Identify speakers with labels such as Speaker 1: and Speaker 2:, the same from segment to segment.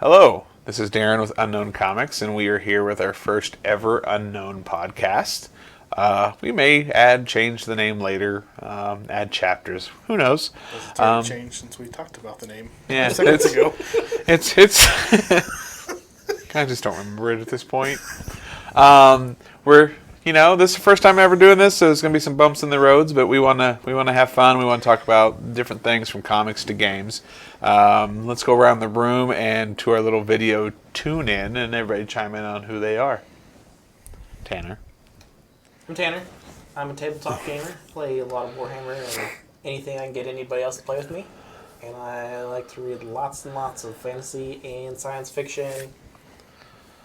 Speaker 1: Hello, this is Darren with Unknown Comics, and we are here with our first ever Unknown podcast. We may change the name later, add chapters. Who knows?
Speaker 2: It's already changed since we talked about the name
Speaker 1: seconds
Speaker 2: ago.
Speaker 1: It's. I just don't remember it at this point. This is the first time ever doing this, so there's going to be some bumps in the roads, but we want to have fun. We want to talk about different things from comics to games. Let's go around the room and to our little video tune in, and everybody chime in on who they are. Tanner.
Speaker 3: I'm Tanner. I'm a tabletop gamer. Play a lot of Warhammer and anything I can get anybody else to play with me. And I like to read lots and lots of fantasy and science fiction.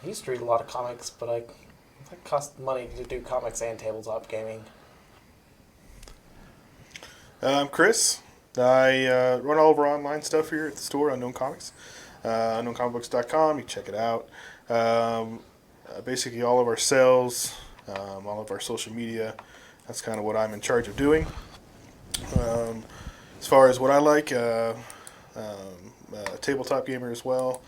Speaker 3: I used to read a lot of comics, but it cost money to do comics and tabletop gaming.
Speaker 2: I'm Chris. I run all of our online stuff here at the store, Unknown Comics. UnknownComicBooks.com. You can check it out. Basically all of our sales, all of our social media. That's kind of what I'm in charge of doing. As far as what I like, tabletop gamer as well.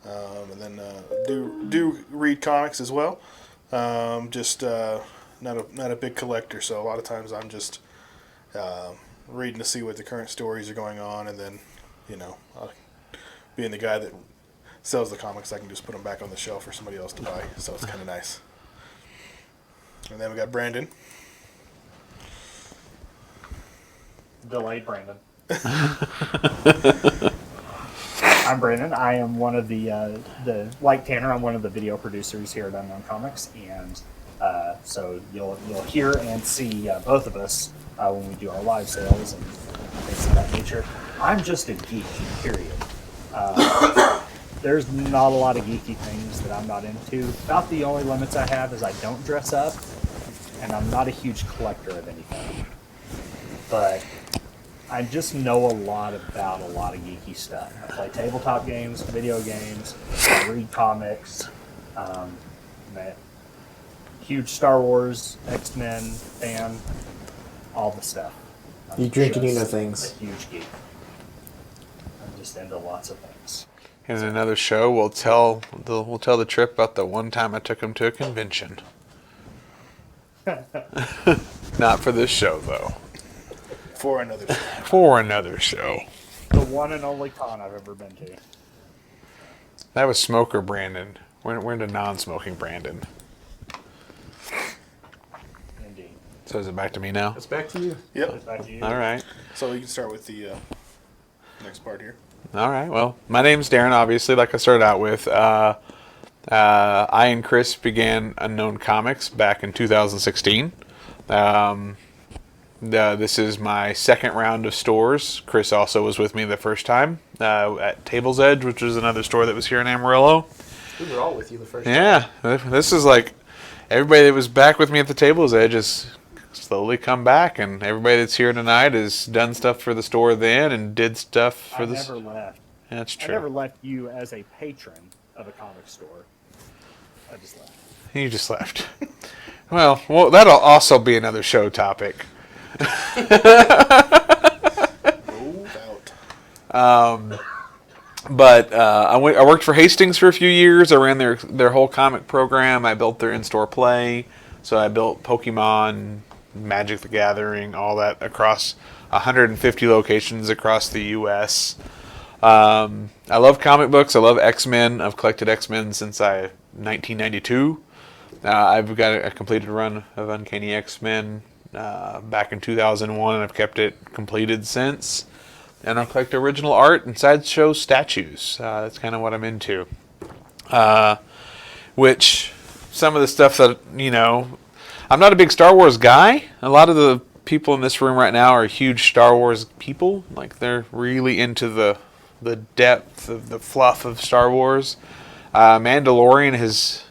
Speaker 2: And then do read comics as well. Just not a big collector, so a lot of times I'm just reading to see what the current stories are going on, and then being the guy that sells the comics, I can just put them back on the shelf for somebody else to buy. So it's kind of nice. And then we got Brandon.
Speaker 4: Delayed Brandon. I'm Brandon. I am one of the like Tanner, I'm one of the video producers here at Unknown Comics, and so you'll hear and see both of us when we do our live sales and things of that nature. I'm just a geek, period. There's not a lot of geeky things that I'm not into. About the only limits I have is I don't dress up, and I'm not a huge collector of anything. But I just know a lot about a lot of geeky stuff. I play tabletop games, video games, I read comics. I'm a huge Star Wars, X-Men fan, all the stuff.
Speaker 3: You drink and you know things.
Speaker 4: A huge geek. I'm just into lots of things.
Speaker 1: In another show, we'll tell the trip about the one time I took him to a convention. Not for this show, though.
Speaker 2: For another show.
Speaker 1: For another show.
Speaker 4: The one and only con I've ever been to.
Speaker 1: That was Smoker Brandon. We're into non-smoking Brandon.
Speaker 4: Indeed.
Speaker 1: So is it back to me now?
Speaker 3: It's back to you.
Speaker 2: Yep.
Speaker 4: It's back to you.
Speaker 1: All right.
Speaker 2: So you can start with the next part here.
Speaker 1: All right. Well, my name's Darren, obviously, like I started out with. I and Chris began Unknown Comics back in 2016. This is my second round of stores. Chris also was with me the first time at Table's Edge, which was another store that was here in Amarillo.
Speaker 3: We were all with you the first time.
Speaker 1: Yeah. This is like everybody that was back with me at the Table's Edge has slowly come back, and everybody that's here tonight has done stuff for the store then and did stuff for the...
Speaker 4: I never left.
Speaker 1: That's true.
Speaker 4: I never left you as a patron of a comic store. I just left.
Speaker 1: You just left. Well, that'll also be another show topic. But I worked for Hastings for a few years. I ran their whole comic program. I built their in-store play. So I built Pokemon, Magic the Gathering, all that across 150 locations across the U.S. I love comic books. I love X-Men. I've collected X-Men since 1992. I've got a completed run of Uncanny X-Men back in 2001, and I've kept it completed since. And I collect original art and sideshow statues. That's kind of what I'm into. Which, some of the stuff that, I'm not a big Star Wars guy. A lot of the people in this room right now are huge Star Wars people. Like, they're really into the depth of the fluff of Star Wars. Mandalorian has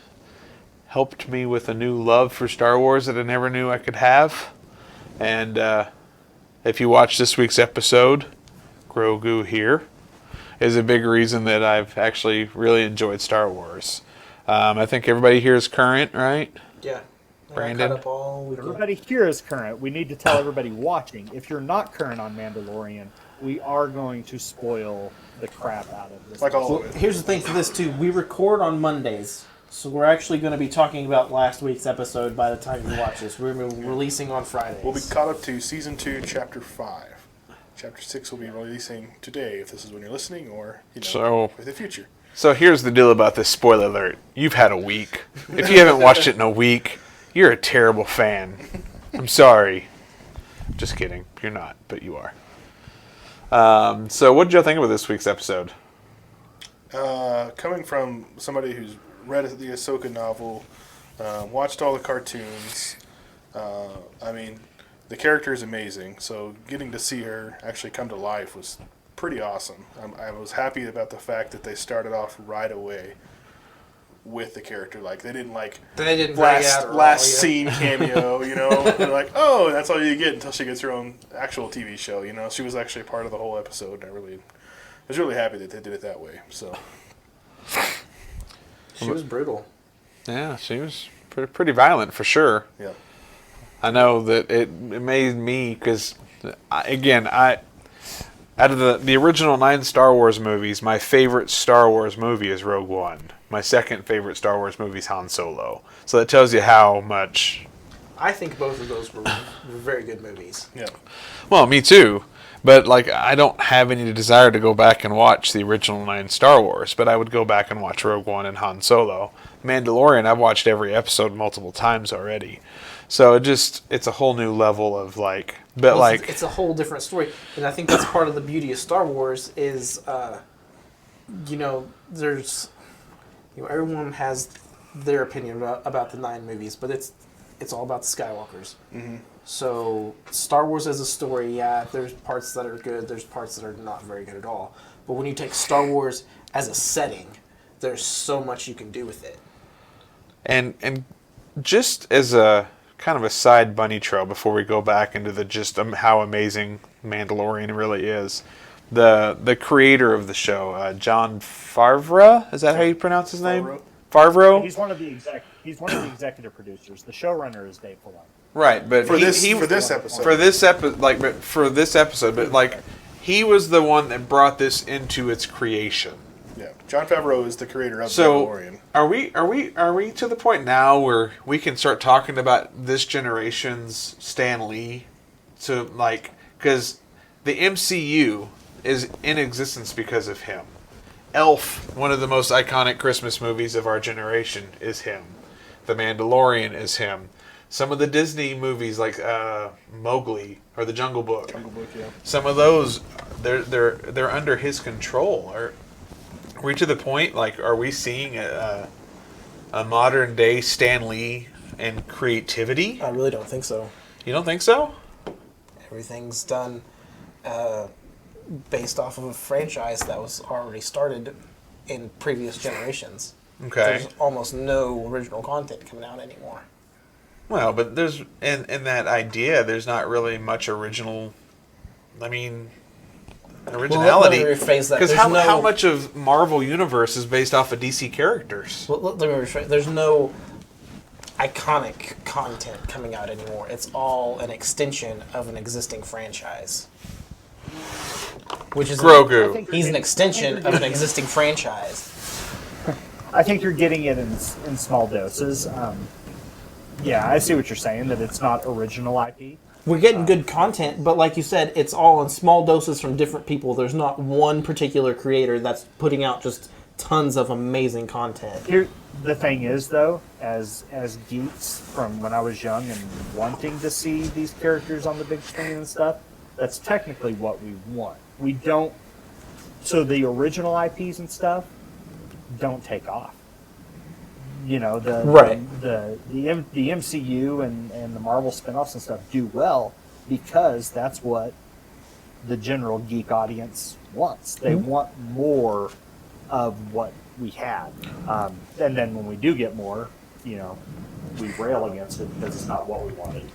Speaker 1: helped me with a new love for Star Wars that I never knew I could have. And if you watch this week's episode, Grogu here is a big reason that I've actually really enjoyed Star Wars. I think everybody here is current, right?
Speaker 3: Yeah.
Speaker 1: Brandon?
Speaker 3: Caught up all weekend.
Speaker 4: Everybody here is current. We need to tell everybody watching, if you're not current on Mandalorian, we are going to spoil the crap out of this.
Speaker 2: Like all
Speaker 3: Well,
Speaker 2: of it.
Speaker 3: here's the thing for this too. We record on Mondays, so we're actually going to be talking about last week's episode by the time you watch this. We're releasing on Fridays.
Speaker 2: We'll be caught up to Season 2, Chapter 5. Chapter 6 will be releasing today, if this is when you're listening, or,
Speaker 1: So-
Speaker 2: for the future.
Speaker 1: So here's the deal about this spoiler alert. You've had a week. If you haven't watched it in a week, you're a terrible fan. I'm sorry. Just kidding. You're not, but you are. So what did y'all think about this week's episode?
Speaker 2: Coming from somebody who's read the Ahsoka novel, watched all the cartoons, I mean, the character is amazing, so getting to see her actually come to life was pretty awesome. I was happy about the fact that they started off right away with the character. Like, they didn't last scene cameo, They're like, oh, that's all you get until she gets her own actual TV show, She was actually a part of the whole episode, and I was really happy that they did it that way, so...
Speaker 3: She was brutal.
Speaker 1: Yeah, she was pretty violent for sure.
Speaker 2: Yeah.
Speaker 1: I know that it made me because, out of the original 9 Star Wars movies, my favorite Star Wars movie is Rogue One. My second favorite Star Wars movie is Han Solo. So that tells you how much.
Speaker 3: I think both of those were very good movies.
Speaker 2: Yeah.
Speaker 1: Well, me too. But I don't have any desire to go back and watch the original 9 Star Wars. But I would go back and watch Rogue One and Han Solo. Mandalorian, I've watched every episode multiple times already. So it's a whole new level of
Speaker 3: It's a whole different story, and I think that's part of the beauty of Star Wars is, there's, everyone has their opinion about the 9 movies, but it's all about the Skywalkers. Mm-hmm. So Star Wars as a story, yeah, there's parts that are good, there's parts that are not very good at all. But when you take Star Wars as a setting, there's so much you can do with it.
Speaker 1: And just as a kind of a side bunny trail before we go back into the how amazing Mandalorian really is, the creator of the show, Jon Favreau, is that how you pronounce his name? Favreau.
Speaker 4: He's one of the executive producers. The showrunner is Dave Filoni.
Speaker 1: Right, but
Speaker 2: For this episode,
Speaker 1: but he was the one that brought this into its creation.
Speaker 2: Yeah, Jon Favreau is the creator of
Speaker 1: So,
Speaker 2: Mandalorian.
Speaker 1: are we to the point now where we can start talking about this generation's Stan Lee? So, because the MCU is in existence because of him. Elf, one of the most iconic Christmas movies of our generation, is him. The Mandalorian is him. Some of the Disney movies like Mowgli or The Jungle Book.
Speaker 2: Yeah.
Speaker 1: Some of those, they're under his control. Are we to the point, are we seeing a modern day Stan Lee and creativity?
Speaker 3: I really don't think so.
Speaker 1: You don't think so?
Speaker 3: Everything's done based off of a franchise that was already started in previous generations.
Speaker 1: Okay.
Speaker 3: There's almost no original content coming out anymore.
Speaker 1: Well, but there's in that idea, there's not really much original. Originality.
Speaker 3: Well, let me rephrase that.
Speaker 1: Because how much of Marvel Universe is based off of DC characters?
Speaker 3: Well, let me rephrase. There's no iconic content coming out anymore. It's all an extension of an existing franchise. Which is
Speaker 1: Grogu.
Speaker 3: He's an extension of an existing franchise.
Speaker 4: I think you're getting it in small doses. Yeah, I see what you're saying, that it's not original IP.
Speaker 3: We're getting good content, but like you said, it's all in small doses from different people. There's not one particular creator that's putting out just tons of amazing content.
Speaker 4: Here, the thing is, though, as geeks from when I was young and wanting to see these characters on the big screen and stuff, that's technically what we want. We don't... So the original IPs and stuff don't take off. The MCU and the Marvel spinoffs and stuff do well because that's what the general geek audience wants. They want more of what we had. And then when we do get more, we rail against it because it's not what we wanted,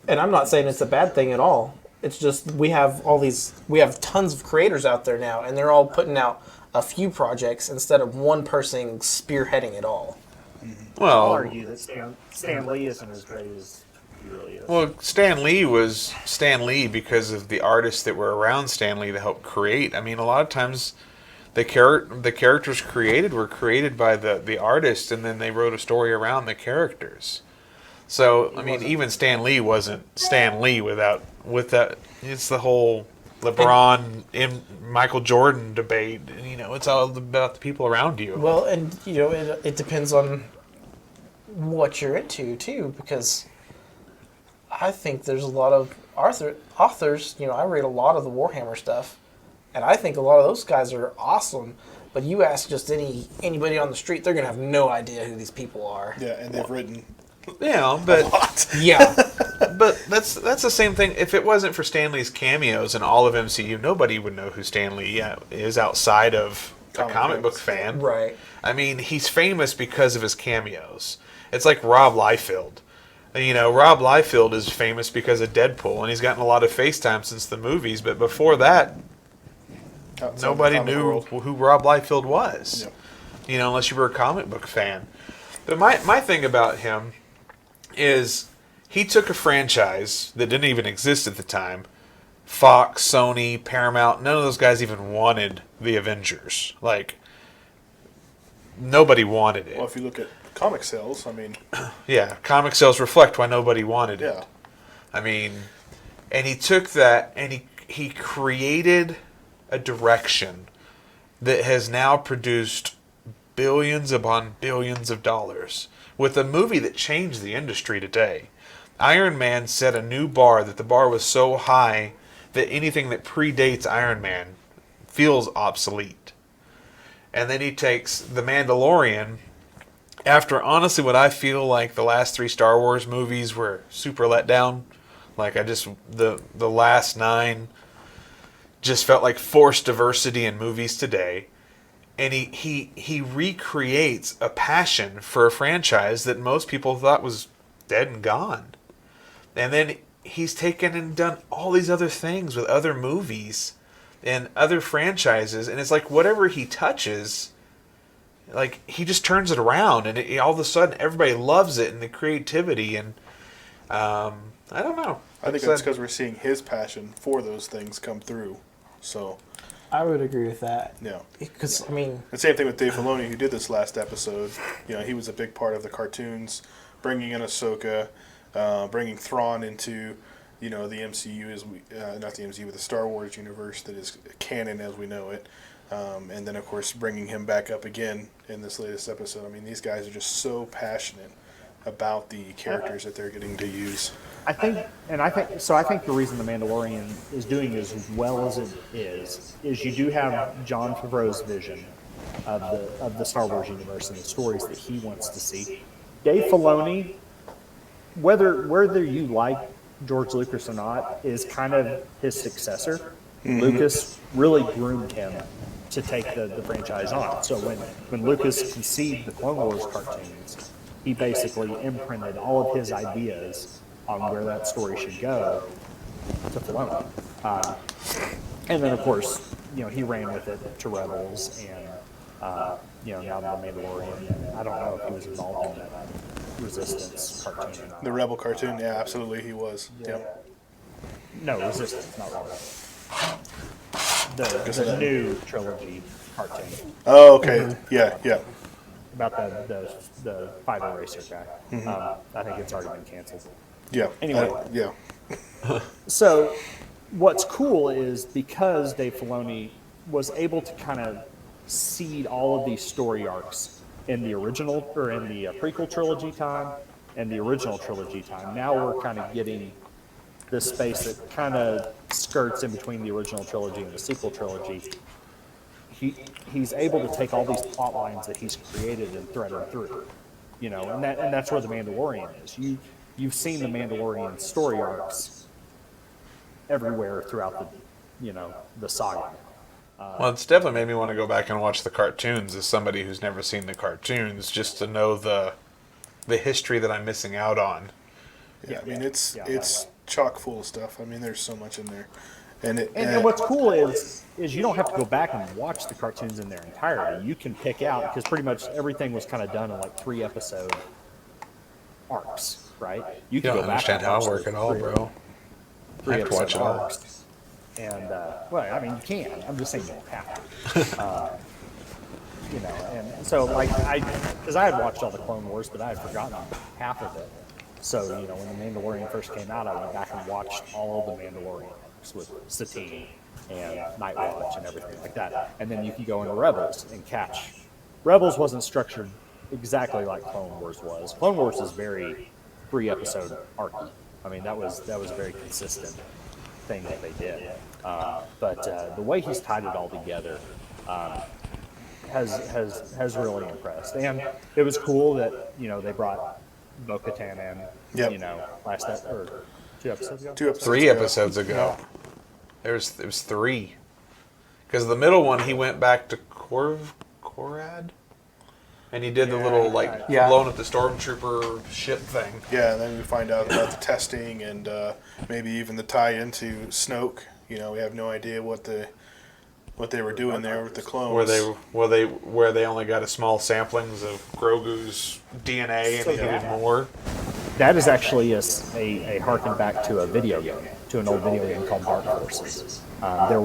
Speaker 3: And I'm not saying it's a bad thing at all. It's just we have tons of creators out there now, and they're all putting out a few projects instead of one person spearheading it all.
Speaker 4: I'll argue that Stan Lee isn't as great as He really is.
Speaker 1: Well, Stan Lee was Stan Lee because of the artists that were around Stan Lee to help create. I mean, a lot of times the characters created were created by the artist, and then they wrote a story around the characters. So, I mean, even Stan Lee wasn't Stan Lee with that. It's the whole LeBron and Michael Jordan debate. You know, it's all about the people around you.
Speaker 3: Well, and it depends on what you're into too, because I think there's a lot of authors. I read a lot of the Warhammer stuff, and I think a lot of those guys are awesome. But you ask just anybody on the street, they're gonna have no idea who these people are.
Speaker 2: Yeah, and they've written
Speaker 1: But
Speaker 2: a lot.
Speaker 3: Yeah.
Speaker 1: But that's the same thing. If it wasn't for Stan Lee's cameos in all of MCU, nobody would know who Stan Lee is outside of a comic book fan.
Speaker 3: Right.
Speaker 1: I mean, he's famous because of his cameos. It's like Rob Liefeld. Rob Liefeld is famous because of Deadpool, and he's gotten a lot of FaceTime since the movies. But before that, nobody knew who Rob Liefeld was.
Speaker 2: Yep.
Speaker 1: Unless you were a comic book fan. But my thing about him is he took a franchise that didn't even exist at the time. Fox, Sony, Paramount, none of those guys even wanted the Avengers. Like, nobody wanted it.
Speaker 2: Well, if you look at comic sales, I mean...
Speaker 1: Yeah, comic sales reflect why nobody wanted it.
Speaker 2: Yeah.
Speaker 1: I mean, and he took that and he created a direction that has now produced billions upon billions of dollars with a movie that changed the industry today. Iron Man set a new bar, that the bar was so high that anything that predates Iron Man feels obsolete. And then he takes The Mandalorian, after honestly what I feel like the last 3 Star Wars movies were super let down. Like the last 9 just felt like forced diversity in movies today. And he recreates a passion for a franchise that most people thought was dead and gone. And then he's taken and done all these other things with other movies and other franchises. And it's like whatever he touches, like he just turns it around. And all of a sudden everybody loves it and the creativity. And I don't know.
Speaker 2: I think that's because we're seeing his passion for those things come through. So...
Speaker 3: I would agree with that.
Speaker 2: Yeah.
Speaker 3: Because, I mean...
Speaker 2: The same thing with Dave Filoni, who did this last episode. He was a big part of the cartoons, bringing in Ahsoka, bringing Thrawn into, the MCU, not the MCU, but the Star Wars universe that is canon as we know it. And then, of course, bringing him back up again in this latest episode. I mean, these guys are just so passionate about the characters that they're getting to use.
Speaker 4: I think the reason The Mandalorian is doing as well as it is you do have Jon Favreau's vision of the Star Wars universe and the stories that he wants to see. Dave Filoni, whether you like George Lucas or not, is kind of his successor. Mm-hmm. Lucas really groomed him to take the franchise on. So when Lucas conceived the Clone Wars cartoons, he basically imprinted all of his ideas on where that story should go to Filoni. And then, of course, he ran with it to Rebels and, now The Mandalorian. I don't know if he was involved in that Resistance cartoon or not.
Speaker 2: The Rebel cartoon, yeah, absolutely he was. Yeah.
Speaker 4: No, Resistance, not Rebel. The new trilogy cartoon.
Speaker 2: Oh, okay. Yeah.
Speaker 4: About the fighter racer guy. Mm-hmm. I think it's already been canceled.
Speaker 2: Yeah.
Speaker 4: Anyway.
Speaker 2: Yeah.
Speaker 4: So, what's cool is because Dave Filoni was able to kind of seed all of these story arcs in the original or in the prequel trilogy time and the original trilogy time. Now we're kind of getting this space that kind of skirts in between the original trilogy and the sequel trilogy. He's able to take all these plot lines that he's created and thread them through, and that's where The Mandalorian is. You've seen The Mandalorian story arcs everywhere throughout the saga.
Speaker 1: Well, it's definitely made me want to go back and watch the cartoons as somebody who's never seen the cartoons, just to know the history that I'm missing out on.
Speaker 2: Yeah, I mean it's chock full of stuff. I mean, there's so much in there.
Speaker 4: And what's cool is you don't have to go back and watch the cartoons in their entirety. You can pick out, because pretty much everything was kind of done in like 3-episode arcs. right?
Speaker 1: You
Speaker 4: can
Speaker 1: don't
Speaker 4: go back
Speaker 1: understand
Speaker 4: and
Speaker 1: how I
Speaker 4: watch
Speaker 1: work
Speaker 4: the
Speaker 1: at all, bro. I have to watch it all.
Speaker 4: arcs. And well, I mean, you can. I'm just saying you don't have to. You know, and so like because I had watched all the Clone Wars, but I had forgotten half of it. So you know, when the Mandalorian first came out, I went back and watched all of the Mandalorian arcs with Satine and Night Watch and everything like that. And then you can go into Rebels and catch. Rebels wasn't structured exactly like Clone Wars was. Clone Wars is very 3-episode arc. I mean, that was a very consistent thing that they did. But the way he's tied it all together has really impressed. And it was cool that, you know, they brought Bo-Katan in,
Speaker 2: Yep.
Speaker 4: you know, or 2 episodes ago?
Speaker 2: 2 episodes
Speaker 1: 3
Speaker 2: ago.
Speaker 1: episodes ago. It was 3. Because the middle one, he went back to Korad? And he did the little, like,
Speaker 3: Yeah.
Speaker 1: blowing up the stormtrooper ship thing.
Speaker 2: Yeah, and then we find out about the testing and maybe even the tie into Snoke. You know, we have no idea what they were doing there with the clones.
Speaker 1: Where they only got a small samplings of Grogu's DNA and he needed more.
Speaker 4: That is actually a harken back to a video game, to an old video game called Dark Forces. There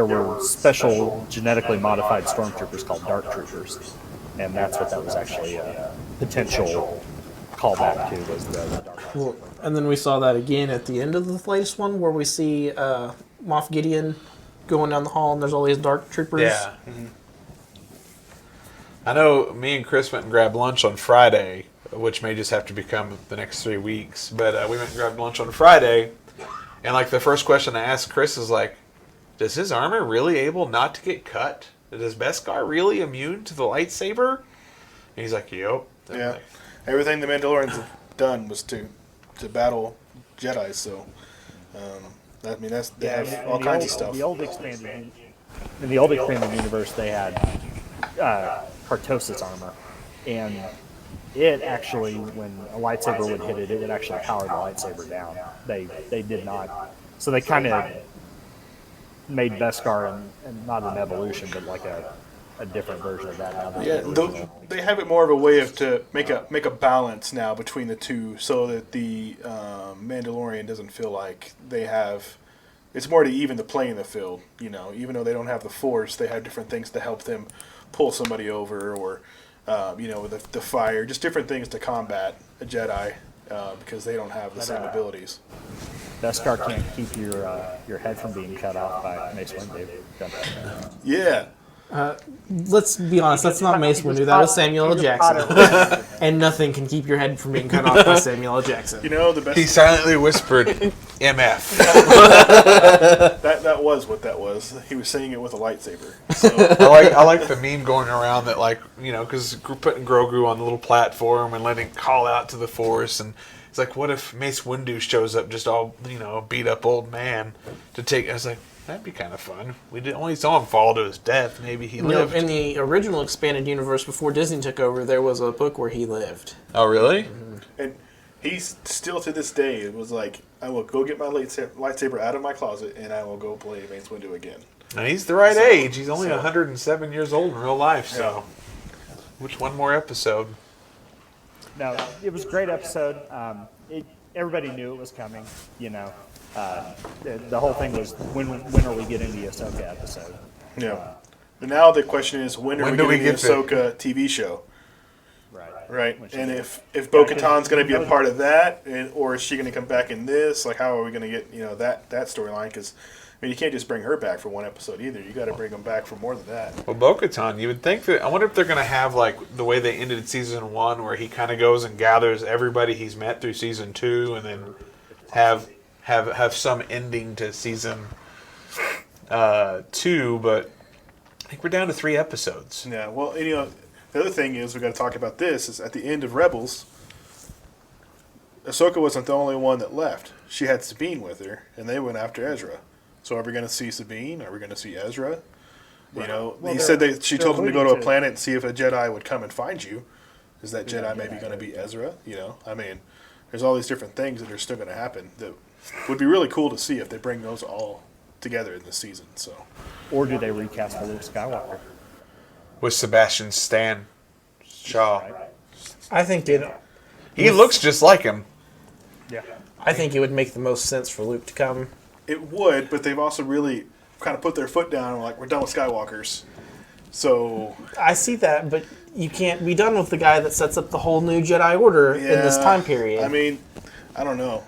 Speaker 4: were special genetically modified stormtroopers called Dark Troopers, and that's what that was actually a potential callback to, was the Dark Forces.
Speaker 3: Well, and then we saw that again at the end of the latest one, where we see Moff Gideon going down the hall, and there's all these Dark Troopers.
Speaker 1: Yeah. Mm-hmm. I know me and Chris went and grabbed lunch on Friday, which may just have to become the next 3 weeks. But we went and grabbed lunch on Friday, and like the first question I asked Chris is like, does his armor really able not to get cut? Is Beskar really immune to the lightsaber? And he's like, yep. And
Speaker 2: Yeah,
Speaker 1: like,
Speaker 2: everything the Mandalorians have done was to battle Jedi. So, I mean, they have all kinds of stuff.
Speaker 4: In the old expanded universe, they had Cartosis armor, and it actually, when a lightsaber would hit it, it would actually power the lightsaber down. They did not, so they kind of made Beskar and not an evolution, but like a different version of that. Now than
Speaker 2: Yeah,
Speaker 4: the original.
Speaker 2: they have it more of a way of to make a balance now between the two, so that the Mandalorian doesn't feel like they have. It's more to even the playing the field, you know. Even though they don't have the Force, they have different things to help them pull somebody over, or you know, the fire, just different things to combat a Jedi because they don't have the same abilities.
Speaker 4: Beskar can't keep your head from being cut off by Mace Windu.
Speaker 2: Yeah.
Speaker 3: Let's be honest, that's not Mace Windu, that was Samuel L. Jackson. And nothing can keep your head from being cut off by Samuel L. Jackson.
Speaker 2: You know, the best.
Speaker 1: he silently whispered, MF.
Speaker 2: That was what that was. He was saying it with a lightsaber. So.
Speaker 1: I like the meme going around that, like, you know, because putting Grogu on the little platform and letting call out to the Force, and it's like, what if Mace Windu shows up just all, you know, beat up old man to take? I was like, that'd be kind of fun. We only saw him fall to his death. Maybe he lived.
Speaker 3: In the original expanded universe, before Disney took over, there was a book where he lived.
Speaker 1: Oh, really?
Speaker 2: And he's still to this day, it was like, I will go get my lightsaber out of my closet and I will go play Mace Windu again.
Speaker 1: And he's the right age. He's only 107 years old in real life, so which one more episode?
Speaker 4: No, it was a great episode. Everybody knew it was coming, you know. The whole thing was, when are we getting the Ahsoka episode?
Speaker 2: Yeah. But now the question is, when are we
Speaker 1: do we
Speaker 2: getting the
Speaker 1: get
Speaker 2: Ahsoka TV show? Right.
Speaker 4: Which
Speaker 2: And
Speaker 4: is-
Speaker 2: if Bo-Katan's going to be a part of that, or is she going to come back in this? Like, how are we going to get, you know, that storyline? Because, I mean, you can't just bring her back for one episode either. You got to bring them back for more than that.
Speaker 1: Well, Bo-Katan, you would think that. I wonder if they're going to have, like, the way they ended season 1, where he kind of goes and gathers everybody he's met through season 2, and then have some ending to season 2. But I think we're down to 3 episodes.
Speaker 2: Yeah, well, you know, the other thing is, we got to talk about this, is at the end of Rebels, Ahsoka wasn't the only one that left. She had Sabine with her, and they went after Ezra. So are we going to see Sabine? Are we going to see Ezra? You know,
Speaker 4: Well,
Speaker 2: he said she told him to go to a
Speaker 4: alluding to-
Speaker 2: planet and see if a Jedi would come and find you. Is that Jedi maybe going to be Ezra? You know, I mean, there's all these different things that are still going to happen that would be really cool to see if they bring those all together in this season. So,
Speaker 4: Or do they recast for Luke Skywalker?
Speaker 1: With Sebastian Stan Shaw.
Speaker 3: I think they
Speaker 1: He looks just like him.
Speaker 4: Yeah.
Speaker 3: I think it would make the most sense for Luke to come.
Speaker 2: It would, but they've also really kind of put their foot down and were like, we're done with Skywalkers. So
Speaker 3: I see that, but you can't be done with the guy that sets up the whole new Jedi Order in this time period.
Speaker 2: I mean, I don't know.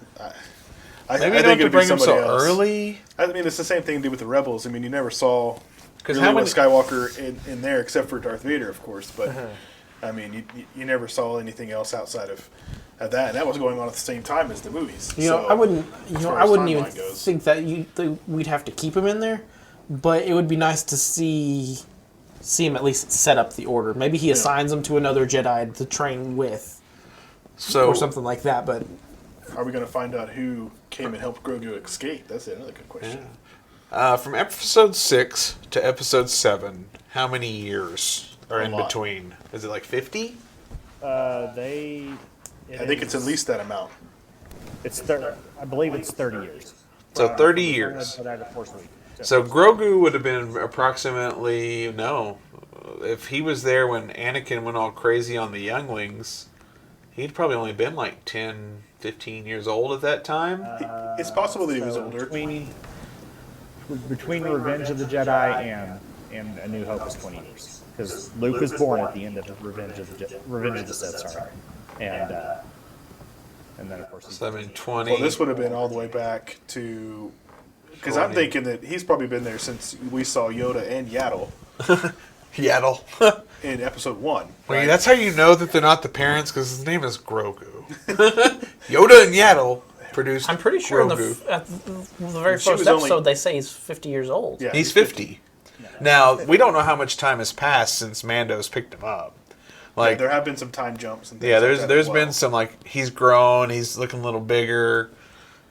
Speaker 2: I
Speaker 1: Maybe you
Speaker 2: think
Speaker 1: don't have to
Speaker 2: it'd be
Speaker 1: bring them so
Speaker 2: somebody else.
Speaker 1: early.
Speaker 2: I mean, it's the same thing to do with the Rebels. I mean, you never saw
Speaker 1: Because
Speaker 2: really
Speaker 1: how many?
Speaker 2: Skywalker in there, except for Darth Vader, of course. But I mean, you never saw anything else outside of that, and that was going on at the same time as the movies.
Speaker 3: You know,
Speaker 2: So,
Speaker 3: I wouldn't. You
Speaker 2: as
Speaker 3: know,
Speaker 2: far
Speaker 3: I
Speaker 2: as
Speaker 3: wouldn't even
Speaker 2: timeline goes.
Speaker 3: think that we'd have to keep him in there. But it would be nice to see him at least set up the order. Maybe he assigns him to another Jedi to train with,
Speaker 1: So
Speaker 3: or something like that. But
Speaker 2: Are we going to find out who came and helped Grogu escape? That's another good question.
Speaker 1: from episode 6 to episode 7, how many years are in
Speaker 2: lot.
Speaker 1: between? Is it like 50?
Speaker 2: I think it's at least that amount.
Speaker 4: It's I believe it's 30 years.
Speaker 1: So 30 years. So Grogu would have been approximately, if he was there when Anakin went all crazy on the younglings, he'd probably only been like 10, 15 years old at that time.
Speaker 2: It's possible that he was older.
Speaker 4: Between Revenge of the Jedi and A New Hope is 20 years. Because Luke was born at the end of Revenge of the Sith, sorry. And then, of course...
Speaker 1: So I mean 20.
Speaker 2: Well, this would have been all the way back to... Because I'm thinking that he's probably been there since we saw Yoda and Yaddle
Speaker 1: Yaddle.
Speaker 2: in episode 1.
Speaker 1: Wait,
Speaker 2: right?
Speaker 1: that's how you know that they're not the parents, because his name is Grogu. Yoda and Yaddle produced
Speaker 3: I'm pretty sure
Speaker 1: Grogu.
Speaker 3: at the very
Speaker 2: She
Speaker 3: first
Speaker 2: was only-
Speaker 3: episode they say he's 50 years old.
Speaker 2: Yeah,
Speaker 1: He's 50. Now, we don't know how much time has passed since Mando's picked him up. Like,
Speaker 2: there have been some time jumps. And things
Speaker 1: yeah,
Speaker 2: like that
Speaker 1: there's
Speaker 2: as
Speaker 1: been
Speaker 2: well.
Speaker 1: some, like, he's grown, he's looking a little bigger.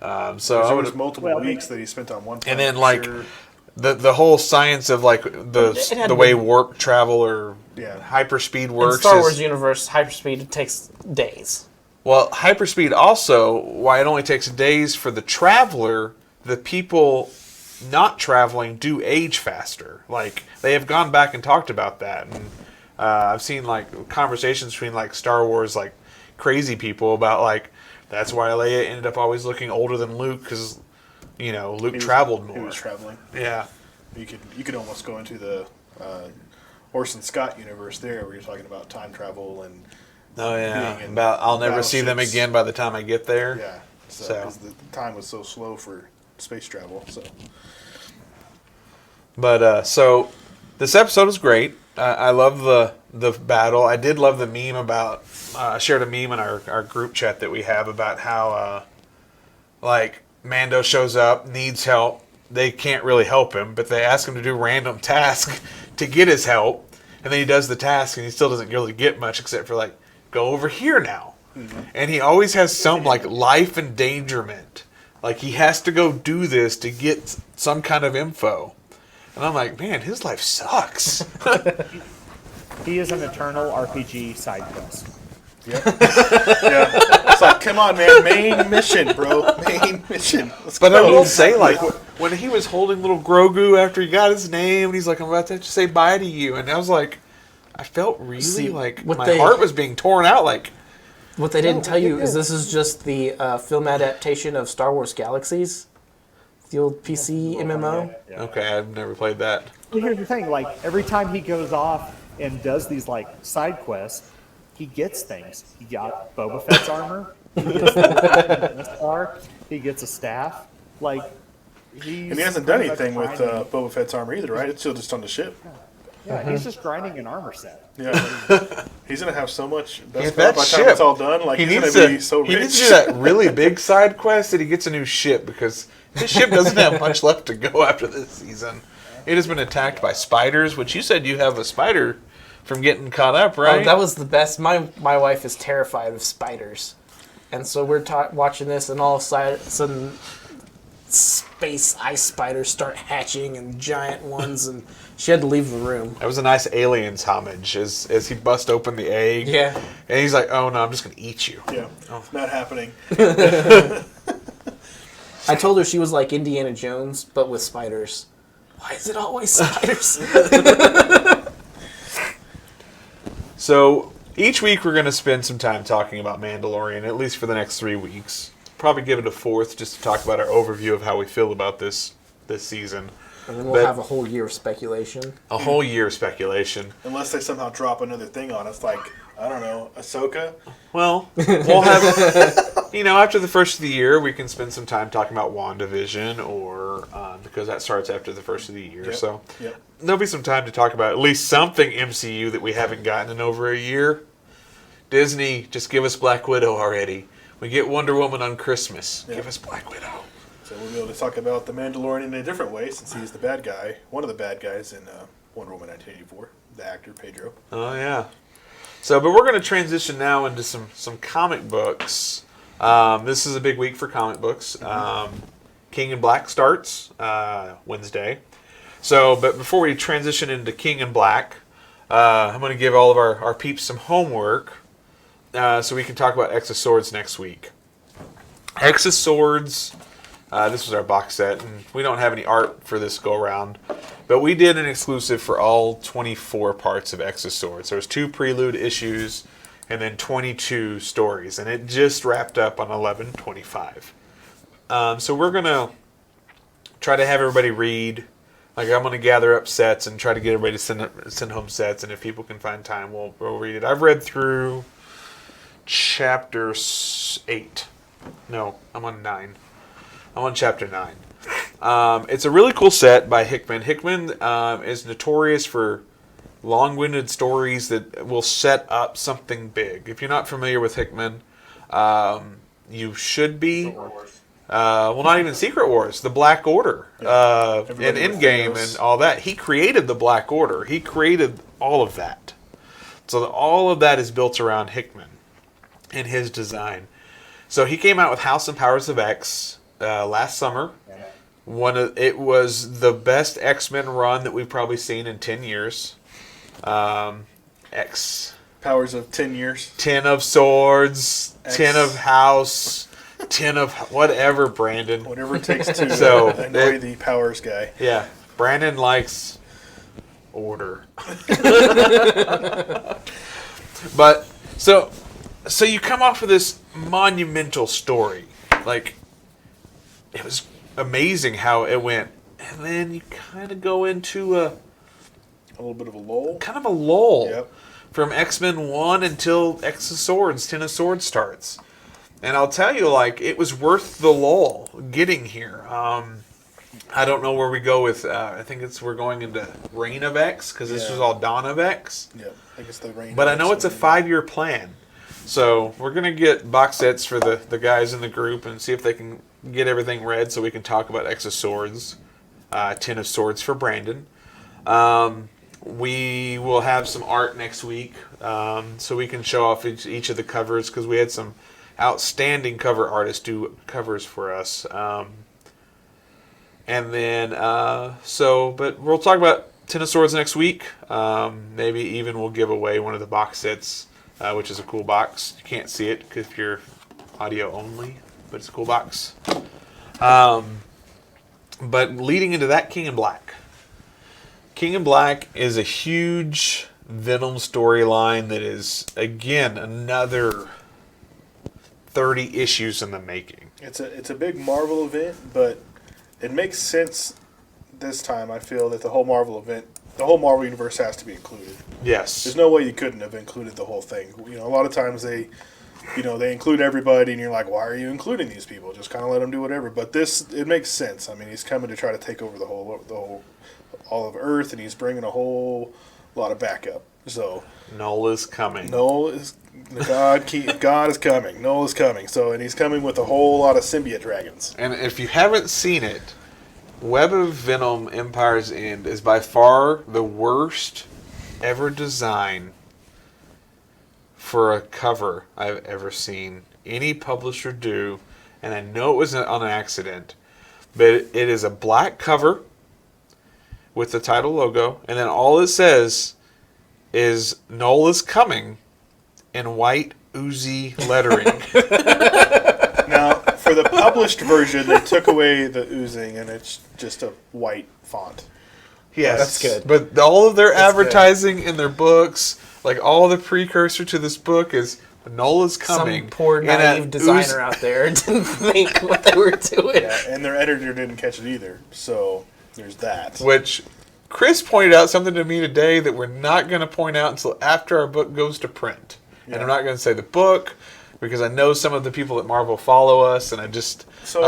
Speaker 1: So I
Speaker 2: There
Speaker 1: would
Speaker 2: was multiple weeks that he spent on one planet.
Speaker 1: and then,
Speaker 2: for
Speaker 1: like,
Speaker 2: sure.
Speaker 1: the whole science of, like,
Speaker 3: It had
Speaker 1: the
Speaker 3: to
Speaker 1: way
Speaker 3: be-
Speaker 1: warp travel or
Speaker 2: Yeah.
Speaker 1: hyperspeed
Speaker 3: In
Speaker 1: works
Speaker 3: Star
Speaker 1: is...
Speaker 3: Wars universe, hyperspeed takes days.
Speaker 1: Well, hyperspeed also, why it only takes days for the traveler, the people not traveling do age faster. Like, they have gone back and talked about that. And I've seen, like, conversations between, like, Star Wars, like, crazy people about, like, that's why Leia ended up always looking older than Luke, because, Luke traveled more.
Speaker 2: He was traveling.
Speaker 1: Yeah.
Speaker 2: You could almost go into the Orson Scott universe there, where you're talking about time travel and
Speaker 1: Oh, yeah.
Speaker 2: being in
Speaker 1: About I'll never see them
Speaker 2: battleships.
Speaker 1: again by the time I get there.
Speaker 2: yeah. So
Speaker 1: So.
Speaker 2: 'cause the time was so slow for space travel. So
Speaker 1: But so this episode was great. I love the battle. I did love the meme about. I shared a meme in our group chat that we have about how like Mando shows up, needs help. They can't really help him, but they ask him to do random task to get his help, and then he does the task, and he still doesn't really get much except for like go over here now. And he always has some like life endangerment. Like he has to go do this to get some kind of info. And I'm like, man, his life sucks.
Speaker 4: He is an eternal RPG side quest.
Speaker 2: yeah, it's like, come on, man, main mission, bro, main mission. Let's
Speaker 1: But I
Speaker 2: go.
Speaker 1: will say, like, when he was holding little Grogu after he got his name, and he's like, I'm about to say bye to you. And I was like, I felt really
Speaker 3: See,
Speaker 1: like
Speaker 3: what
Speaker 1: my
Speaker 3: they-
Speaker 1: heart was being torn out. Like,
Speaker 3: What they didn't tell you is this is just the film adaptation of Star Wars Galaxies, the old PC MMO.
Speaker 1: okay, I've never played that.
Speaker 4: Well, here's the thing, like, every time he goes off and does these, like, side quests, he gets things. He got Boba Fett's armor, he gets the star, he gets a staff. Like, he's...
Speaker 2: And he hasn't done
Speaker 4: pretty much
Speaker 2: anything with
Speaker 4: grinding-
Speaker 2: Boba Fett's armor either, right? It's still just on the ship.
Speaker 4: Yeah, he's just grinding an armor set.
Speaker 2: Yeah, he's gonna have so much. That's
Speaker 1: If
Speaker 2: by
Speaker 1: that
Speaker 2: the time
Speaker 1: ship,
Speaker 2: it's all done, like
Speaker 1: he
Speaker 2: he's
Speaker 1: needs
Speaker 2: gonna
Speaker 1: to
Speaker 2: be so rich.
Speaker 1: he needs to do that really big side quest that he gets a new ship, because his ship doesn't have much left to go after this season. It has been attacked by spiders, which you said you have a spider from getting caught up, right?
Speaker 3: Oh, that was the best. My wife is terrified of spiders, and so we're watching this, and all of a sudden, space ice spiders start hatching, and giant ones, and she had to leave the room.
Speaker 1: That was a nice Aliens homage as he bust open the egg.
Speaker 3: Yeah.
Speaker 1: And he's like, oh no, I'm just going to eat you.
Speaker 2: Yeah, not happening.
Speaker 3: I told her she was like Indiana Jones, but with spiders. Why is it always spiders?
Speaker 1: So each week we're going to spend some time talking about Mandalorian, at least for the next 3 weeks. probably give it a fourth just to talk about our overview of how we feel about this season.
Speaker 3: And then we'll have a whole year of speculation.
Speaker 1: A whole year of speculation.
Speaker 2: Unless they somehow drop another thing on us, like, I don't know, Ahsoka.
Speaker 1: Well, we'll have, after the first of the year, we can spend some time talking about WandaVision, or because that starts after the first of the year.
Speaker 2: Yep.
Speaker 1: So
Speaker 2: Yep.
Speaker 1: there'll be some time to talk about at least something MCU that we haven't gotten in over a year. Disney, just give us Black Widow already. We get Wonder Woman on Christmas.
Speaker 2: Yep.
Speaker 1: Give us Black Widow.
Speaker 2: So we'll be able to talk about the Mandalorian in a different way, since he's the bad guy, one of the bad guys in Wonder Woman 1984, the actor Pedro.
Speaker 1: Oh, yeah. So, but we're going to transition now into some comic books. This is a big week for comic books. King in Black starts Wednesday. So, but before we transition into King in Black, I'm going to give all of our peeps some homework so we can talk about X of Swords next week. X of Swords, this was our box set, and we don't have any art for this go-around, but we did an exclusive for all 24 parts of X of Swords. There was 2 prelude issues and then 22 stories, and it just wrapped up on 11/25. So we're going to try to have everybody read. Like, I'm going to gather up sets and try to get everybody to send home sets, and if people can find time, we'll read it. I've read through chapter 8. No, I'm on 9. I'm on chapter 9. It's a really cool set by Hickman. Hickman is notorious for long-winded stories that will set up something big. If you're not familiar with Hickman, you should be. Well, not even Secret Wars, the Black Order, and Endgame and all that. He created the Black Order. He created all of that. So all of that is built around Hickman and his design. So he came out with House and Powers of X last summer. It was the best X-Men run that we've probably seen in 10 years. X.
Speaker 2: Powers of 10 years.
Speaker 1: 10 of Swords,
Speaker 2: X.
Speaker 1: 10 of House, 10 of whatever, Brandon.
Speaker 2: Whatever it takes to annoy the Powers guy.
Speaker 1: Yeah. Brandon likes order. But, so you come off of this monumental story. Like, it was amazing how it went. And then you kind of go into a
Speaker 2: little bit of a lull.
Speaker 1: Kind of a lull.
Speaker 2: Yep.
Speaker 1: From X-Men 1 until X of Swords, 10 of Swords starts. And I'll tell you, like, it was worth the lull getting here. I don't know where we go with, I think we're going into Reign of X, because this was all Dawn of X.
Speaker 2: Yeah, I think it's the Reign
Speaker 1: But
Speaker 2: of
Speaker 1: I know it's a 5-year plan. So we're going to get box sets for the guys in the group and see if they can get everything read so we can talk about X of Swords, 10 of Swords for Brandon. We will have some art next week, so we can show off each of the covers, because we had some outstanding cover artists do covers for us. And then, but we'll talk about 10 of Swords next week. Maybe even we'll give away one of the box sets, which is a cool box. You can't see it if you're audio only, but it's a cool box. But leading into that, King in Black. King in Black is a huge Venom storyline that is, again, another 30 issues in the making.
Speaker 2: It's a big Marvel event, but it makes sense this time. I feel that the whole Marvel universe has to be included.
Speaker 1: Yes.
Speaker 2: There's no way you couldn't have included the whole thing. You know, a lot of times they include everybody, and you're like, why are you including these people? Just kind of let them do whatever. But it makes sense. I mean, he's coming to try to take over the whole all of Earth, and he's bringing a whole lot of backup. So
Speaker 1: Null is coming.
Speaker 2: God is coming. Null is coming. So, and he's coming with a whole lot of symbiote dragons.
Speaker 1: And if you haven't seen it, Web of Venom Empire's End is by far the worst ever design for a cover I've ever seen any publisher do. And I know it was on an accident, but it is a black cover with the title logo, and then all it says is Null is coming in white oozy lettering.
Speaker 2: Now, for the published version, they took away the oozing, and it's just a white font.
Speaker 1: Yes,
Speaker 3: that's good.
Speaker 1: But all of their advertising in their books, like all the precursor to this book, is Noel is coming.
Speaker 3: Some poor
Speaker 1: in a
Speaker 3: naive designer out there didn't think what they were doing.
Speaker 2: Yeah, and their editor didn't catch it either. So there's that.
Speaker 1: Which Chris pointed out something to me today that we're not going to point out until after our book goes to print.
Speaker 2: Yeah.
Speaker 1: And I'm not going to say the book because I know some of the people at Marvel follow us, and I'm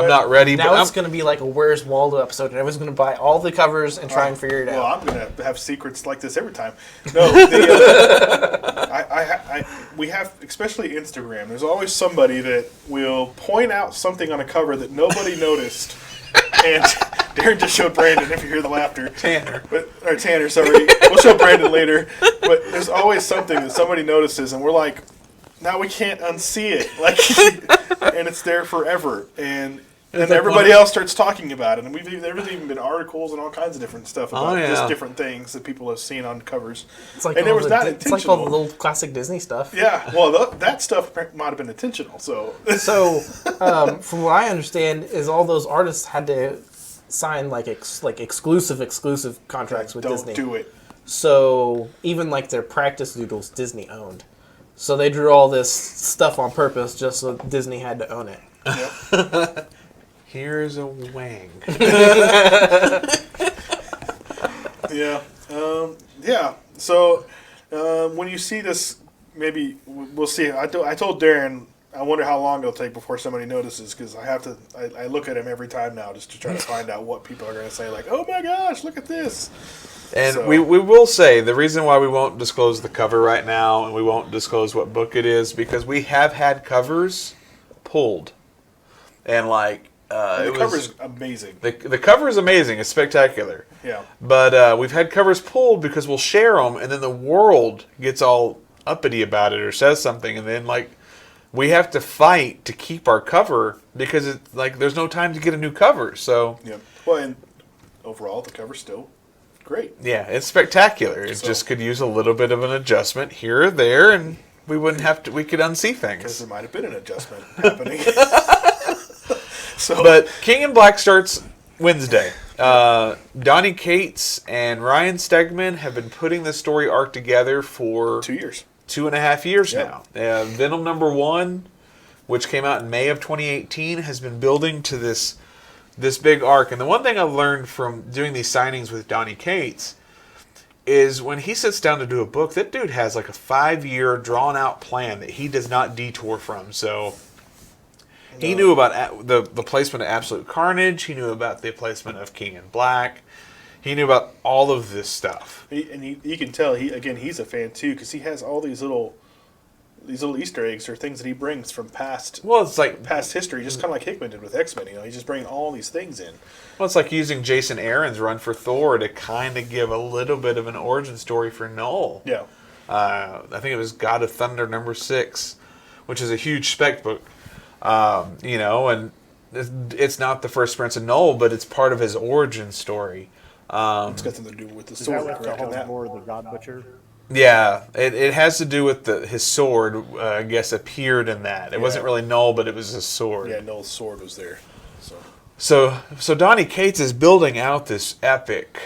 Speaker 1: not ready.
Speaker 3: Now
Speaker 1: but
Speaker 3: it's going to be like a Where's Waldo episode, and everyone's going to buy all the covers and try and figure it out.
Speaker 2: Well, I'm going to have secrets like this every time. No, we have, especially Instagram, there's always somebody that will point out something on a cover that nobody noticed. And Darren just showed Brandon, if you hear the laughter.
Speaker 1: Tanner,
Speaker 2: sorry. We'll show Brandon later. But there's always something that somebody notices, and we're like, now we can't unsee it. And it's there forever. And everybody else starts talking about it. And there's even been articles and all kinds of different stuff about just different things that people have seen on covers.
Speaker 3: It's like
Speaker 2: and it was not
Speaker 3: it's
Speaker 2: intentional.
Speaker 3: like all the little classic Disney stuff.
Speaker 2: Yeah, well, that stuff might have been intentional. So
Speaker 3: from what I understand, is all those artists had to sign like exclusive contracts with Disney.
Speaker 2: Don't do it.
Speaker 3: So even like their practice doodles, Disney owned. So they drew all this stuff on purpose just so Disney had to own it.
Speaker 2: Yep.
Speaker 1: here's a wang.
Speaker 2: Yeah. Yeah. So when you see this, maybe we'll see. I told Darren, I wonder how long it'll take before somebody notices, because I look at him every time now just to try to find out what people are going to say, like, oh my gosh, look at this.
Speaker 1: And
Speaker 2: So-
Speaker 1: we will say the reason why we won't disclose the cover right now and we won't disclose what book it is because we have had covers pulled. And
Speaker 2: The cover's amazing.
Speaker 1: the cover is amazing. It's spectacular.
Speaker 2: Yeah.
Speaker 1: But we've had covers pulled because we'll share them and then the world gets all uppity about it or says something. And then we have to fight to keep our cover because it's there's no time to get a new cover. So
Speaker 2: Yeah. Well, and overall, the cover's still great.
Speaker 1: yeah, it's spectacular. It
Speaker 2: So-
Speaker 1: just could use a little bit of an adjustment here or there, and we wouldn't have to. We could unsee
Speaker 2: Because
Speaker 1: things.
Speaker 2: there might have been an adjustment happening. So,
Speaker 1: But King in Black starts Wednesday. Donnie Cates and Ryan Stegman have been putting the story arc together for
Speaker 2: 2 years.
Speaker 1: 2.5 years
Speaker 2: Yep.
Speaker 1: now. Venom #1, which came out in May of 2018, has been building to this big arc. And the one thing I've learned from doing these signings with Donnie Cates is when he sits down to do a book, that dude has a 5-year drawn out plan that he does not detour from. So he knew about the placement of Absolute Carnage. He knew about the placement of King in Black. He knew about all of this stuff.
Speaker 2: You can tell he's a fan too, because he has all these little Easter eggs or things that he brings from past
Speaker 1: Well, it's like
Speaker 2: history, just kind of like Hickman did with X-Men. He's just bringing all these things in.
Speaker 1: Well, it's like using Jason Aaron's run for Thor to kind of give a little bit of an origin story for Noel.
Speaker 2: Yeah.
Speaker 1: I think it was God of Thunder #6, which is a huge spec book. And it's not the first appearance of Noel, but it's part of his origin story.
Speaker 2: It's got something to do with the
Speaker 4: Is that
Speaker 2: sword,
Speaker 4: with the
Speaker 2: correct?
Speaker 4: whole
Speaker 2: On that?
Speaker 4: Lord of the God Butcher?
Speaker 1: Yeah, it has to do with his sword, I guess, appeared in that. It wasn't really Noel, but it was his sword.
Speaker 2: Yeah, Noel's sword was there. So
Speaker 1: So Donnie Cates is building out this epic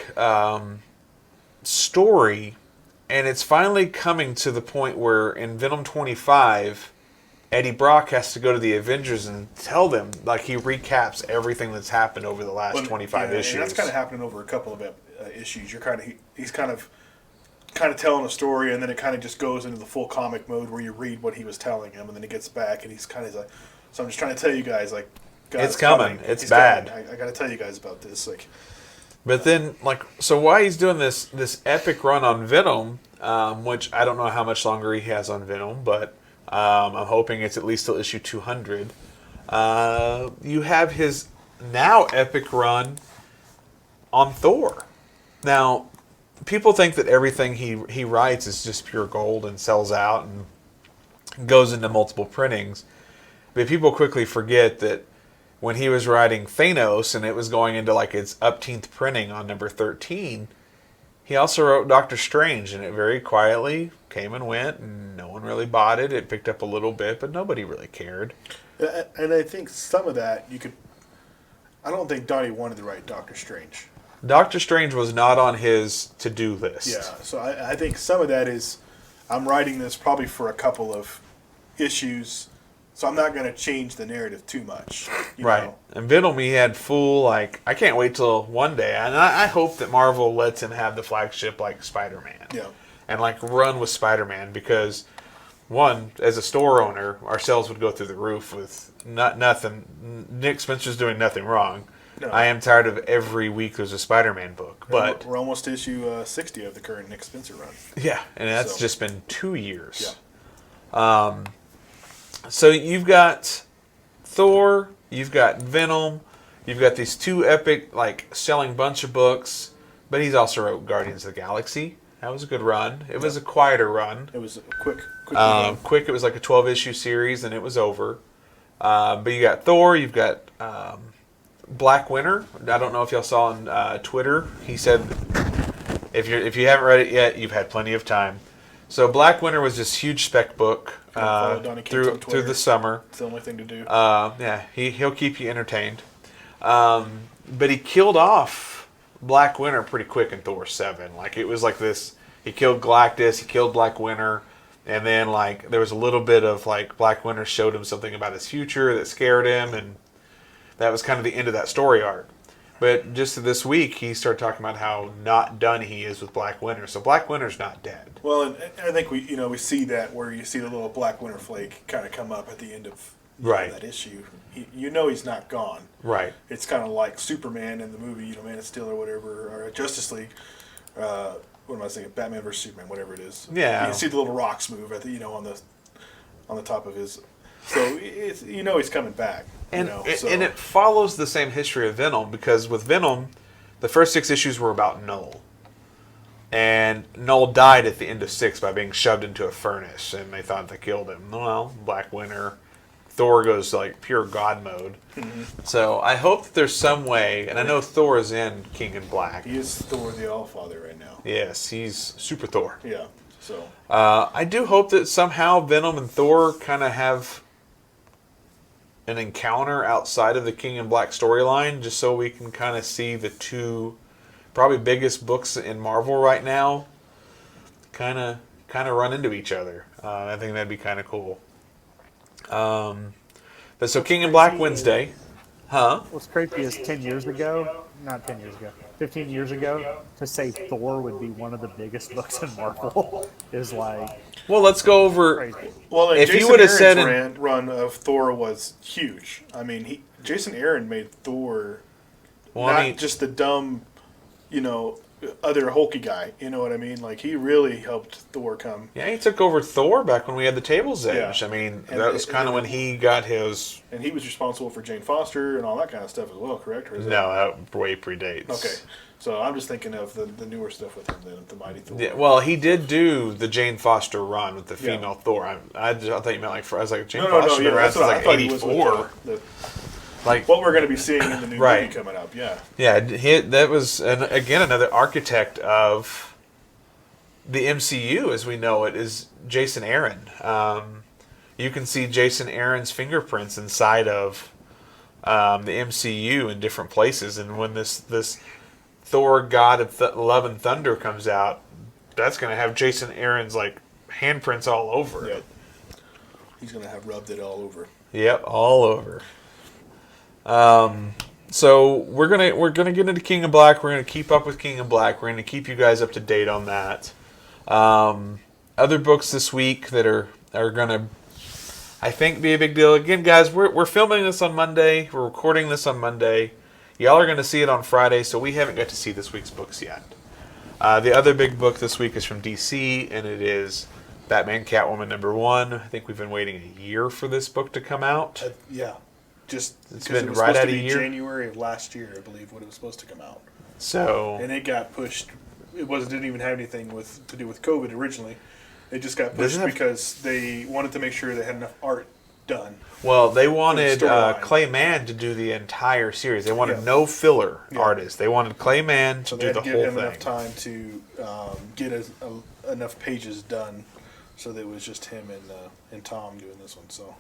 Speaker 1: story, and it's finally coming to the point where in Venom 25, Eddie Brock has to go to the Avengers and tell them, he recaps everything that's happened over the last 25 issues.
Speaker 2: And that's kind of happening over a couple of issues. He's kind of telling a story, and then it kind of just goes into the full comic mode where you read what he was telling him, and then he gets back, and he's kind of so I'm just trying to tell you guys, God,
Speaker 1: It's coming. It's bad.
Speaker 2: I got to tell you guys about this.
Speaker 1: But then, so while he's doing this epic run on Venom, which I don't know how much longer he has on Venom, but I'm hoping it's at least till issue 200, you have his now epic run on Thor. Now, people think that everything he writes is just pure gold and sells out and goes into multiple printings. But people quickly forget that when he was writing Thanos and it was going into its upteenth printing on number 13, he also wrote Doctor Strange, and it very quietly came and went, and no one really bought it. It picked up a little bit, but nobody really cared.
Speaker 2: And I think some of that I don't think Donnie wanted to write Doctor Strange.
Speaker 1: Doctor Strange was not on his to-do list.
Speaker 2: Yeah, so I think some of that is I'm writing this probably for a couple of issues, so I'm not going to change the narrative too much. You
Speaker 1: Right.
Speaker 2: know?
Speaker 1: And Venom, he had full, like, I can't wait till one day. And I hope that Marvel lets him have the flagship like Spider-Man.
Speaker 2: Yeah.
Speaker 1: And, like, run with Spider-Man because, one, as a store owner, our sales would go through the roof with nothing. Nick Spencer's doing nothing wrong.
Speaker 2: No.
Speaker 1: I am tired of every week there's a Spider-Man book. But,
Speaker 2: we're almost to issue 60 of the current Nick Spencer run.
Speaker 1: yeah, and that's
Speaker 2: So.
Speaker 1: just been 2 years.
Speaker 2: Yeah.
Speaker 1: So you've got Thor, you've got Venom, you've got these two epic, like, selling bunch of books, but he's also wrote Guardians of the Galaxy. That was a good run. It was a quieter run.
Speaker 2: It was a quick.
Speaker 1: Quick, it was like a 12-issue series, and it was over. But you got Thor, you've got Black Winter. I don't know if y'all saw on Twitter. He said, if you haven't read it yet, you've had plenty of time. So Black Winter was this huge spec book
Speaker 2: follow Donny Cates on
Speaker 1: through
Speaker 2: Twitter.
Speaker 1: the summer.
Speaker 2: It's the only thing to do.
Speaker 1: Yeah, he'll keep you entertained. But he killed off Black Winter pretty quick in Thor 7. Like, it was like this, he killed Galactus, he killed Black Winter, and then, like, there was a little bit of, like, Black Winter showed him something about his future that scared him, and that was kind of the end of that story arc. But just this week, he started talking about how not done he is with Black Winter. So Black Winter's not dead.
Speaker 2: Well, and I think we see that where you see the little Black Winter flake kind of come up at the end of
Speaker 1: Right.
Speaker 2: that issue. He's not gone.
Speaker 1: Right.
Speaker 2: It's kind of like Superman in the movie, Man of Steel or whatever, or Justice League. What am I saying? Batman versus Superman, whatever it is.
Speaker 1: Yeah.
Speaker 2: You see the little rocks move at the on the top of his. So it's he's coming back.
Speaker 1: And
Speaker 2: so.
Speaker 1: and it follows the same history of Venom, because with Venom, the first 6 issues were about Null. And Null died at the end of 6 by being shoved into a furnace, and they thought they killed him. Well, Black Winter, Thor goes like pure God mode. Mm-hmm. So I hope that there's some way, and I know Thor is in King in Black.
Speaker 2: He is Thor the Allfather right now.
Speaker 1: Yes, he's Super Thor.
Speaker 2: Yeah. So.
Speaker 1: I do hope that somehow Venom and Thor kind of have an encounter outside of the King in Black storyline, just so we can kind of see the two probably biggest books in Marvel right now kind of run into each other. I think that'd be kind of cool. But so King in Black Wednesday, huh?
Speaker 4: What's crazy is 10 years ago, not 10 years ago, 15 years ago, to say Thor would be one of the biggest books in Marvel is like
Speaker 1: Well, let's go over.
Speaker 4: crazy.
Speaker 2: Well,
Speaker 1: If
Speaker 2: Jason
Speaker 1: you would have said
Speaker 2: Aaron's run of Thor was huge. I mean, Jason Aaron made Thor not just the dumb, other hulky guy. You know what I mean? Like, he really helped Thor come.
Speaker 1: Yeah, he took over Thor back when we had the Table's Edge.
Speaker 2: Yeah.
Speaker 1: I mean,
Speaker 2: And
Speaker 1: that was kind of when he got his.
Speaker 2: And he was responsible for Jane Foster and all that kind of stuff as well, correct? Or is
Speaker 1: No, that way predates.
Speaker 2: Okay. So I'm just thinking of the newer stuff with him, the Mighty Thor.
Speaker 1: Yeah, well, he did do the Jane Foster run with the
Speaker 2: Yeah.
Speaker 1: female Thor. I thought you meant like, I was like, Jane
Speaker 2: No,
Speaker 1: Foster
Speaker 2: yeah,
Speaker 1: ran
Speaker 2: that's
Speaker 1: since
Speaker 2: what I
Speaker 1: like
Speaker 2: thought he was with
Speaker 1: 84. Like,
Speaker 2: what we're going to be seeing in the new
Speaker 1: Right.
Speaker 2: movie coming up, yeah.
Speaker 1: yeah, that was, again, another architect of the MCU as we know it is Jason Aaron. You can see Jason Aaron's fingerprints inside of the MCU in different places. And when this Thor God of Love and Thunder comes out, that's going to have Jason Aaron's like handprints all over
Speaker 2: Yep.
Speaker 1: it.
Speaker 2: He's going to have rubbed it all over.
Speaker 1: Yep, all over. So we're gonna get into King of Black. We're gonna keep up with King of Black. We're gonna keep you guys up to date on that. Other books this week that are gonna, I think, be a big deal. Again, guys, we're filming this on Monday. We're recording this on Monday. Y'all are gonna see it on Friday, so we haven't got to see this week's books yet. The other big book this week is from DC, and it is Batman Catwoman #1. I think we've been waiting a year for this book to come out.
Speaker 2: Yeah. Just
Speaker 1: It's
Speaker 2: because
Speaker 1: been
Speaker 2: it was
Speaker 1: right
Speaker 2: supposed
Speaker 1: out
Speaker 2: to
Speaker 1: a
Speaker 2: be
Speaker 1: year?
Speaker 2: January of last year, I believe, when it was supposed to come out.
Speaker 1: So
Speaker 2: And it got pushed. It didn't even have anything to do with COVID originally. It just got pushed
Speaker 1: Doesn't it-
Speaker 2: because they wanted to make sure they had enough art done.
Speaker 1: well, they wanted
Speaker 2: storyline.
Speaker 1: Clay Mann to do the entire series. They wanted
Speaker 2: Yeah.
Speaker 1: no filler
Speaker 2: Yeah.
Speaker 1: artists. They wanted Clay Mann to
Speaker 2: So they
Speaker 1: do
Speaker 2: had
Speaker 1: the
Speaker 2: to give
Speaker 1: whole
Speaker 2: him
Speaker 1: thing.
Speaker 2: enough time to get enough pages done, so that it was just him and Tom doing this one. So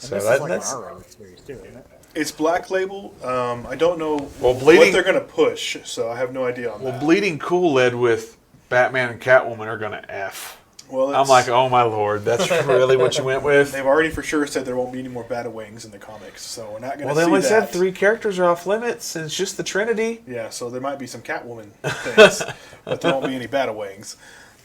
Speaker 4: And
Speaker 1: So
Speaker 4: this
Speaker 1: that-
Speaker 4: is like
Speaker 1: that's-
Speaker 4: an R-rated series too, isn't it?
Speaker 2: it's Black Label. I don't know
Speaker 1: Well,
Speaker 2: what
Speaker 1: Bleeding-
Speaker 2: they're going to push, so I have no idea on
Speaker 1: Well,
Speaker 2: that.
Speaker 1: Bleeding Cool led with Batman and Catwoman are going to F.
Speaker 2: Well,
Speaker 1: I'm like, oh my lord, that's really what you went with?
Speaker 2: they've already for sure said there won't be any more Bata Wings in the comics, so we're not going to
Speaker 1: Well,
Speaker 2: see
Speaker 1: they only
Speaker 2: that.
Speaker 1: said 3 characters are off limits, and it's just the Trinity.
Speaker 2: Yeah, so there might be some Catwoman things, but there won't be any Bata Wings.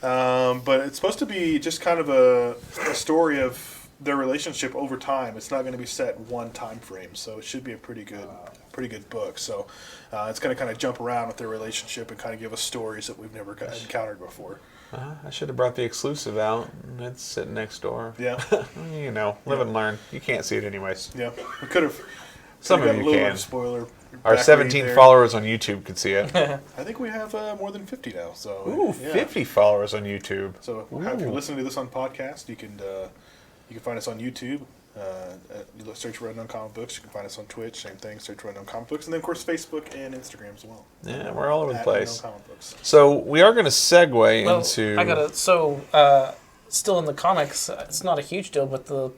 Speaker 2: But it's supposed to be just kind of a story of their relationship over time. It's not going to be set in one time frame, so it should be a pretty good book. So it's going to kind of jump around with their relationship and kind of give us stories that we've never encountered before.
Speaker 1: I should have brought the exclusive out. It's sitting next door.
Speaker 2: Yeah.
Speaker 1: You know, live and learn. You can't see it anyways.
Speaker 2: Yeah, we could have.
Speaker 1: Some of
Speaker 2: got a
Speaker 1: you
Speaker 2: little bit
Speaker 1: can.
Speaker 2: of spoiler.
Speaker 1: Our
Speaker 2: backread
Speaker 1: 17
Speaker 2: there.
Speaker 1: followers on YouTube could see it.
Speaker 2: I think we have more than 50 now. So
Speaker 1: Ooh,
Speaker 2: yeah.
Speaker 1: 50 followers on YouTube.
Speaker 2: So if you're listening to this on podcast, you can find us on YouTube. You search for Unknown Comic Books. You can find us on Twitch. Same thing. Search for Unknown Comic Books, and then of course Facebook and Instagram as well.
Speaker 1: Yeah, we're all over the
Speaker 2: At
Speaker 1: place.
Speaker 2: Unknown Comic Books.
Speaker 1: So we are going to segue
Speaker 3: Well,
Speaker 1: into.
Speaker 3: I gotta. Still in the comics, it's not a huge deal, but the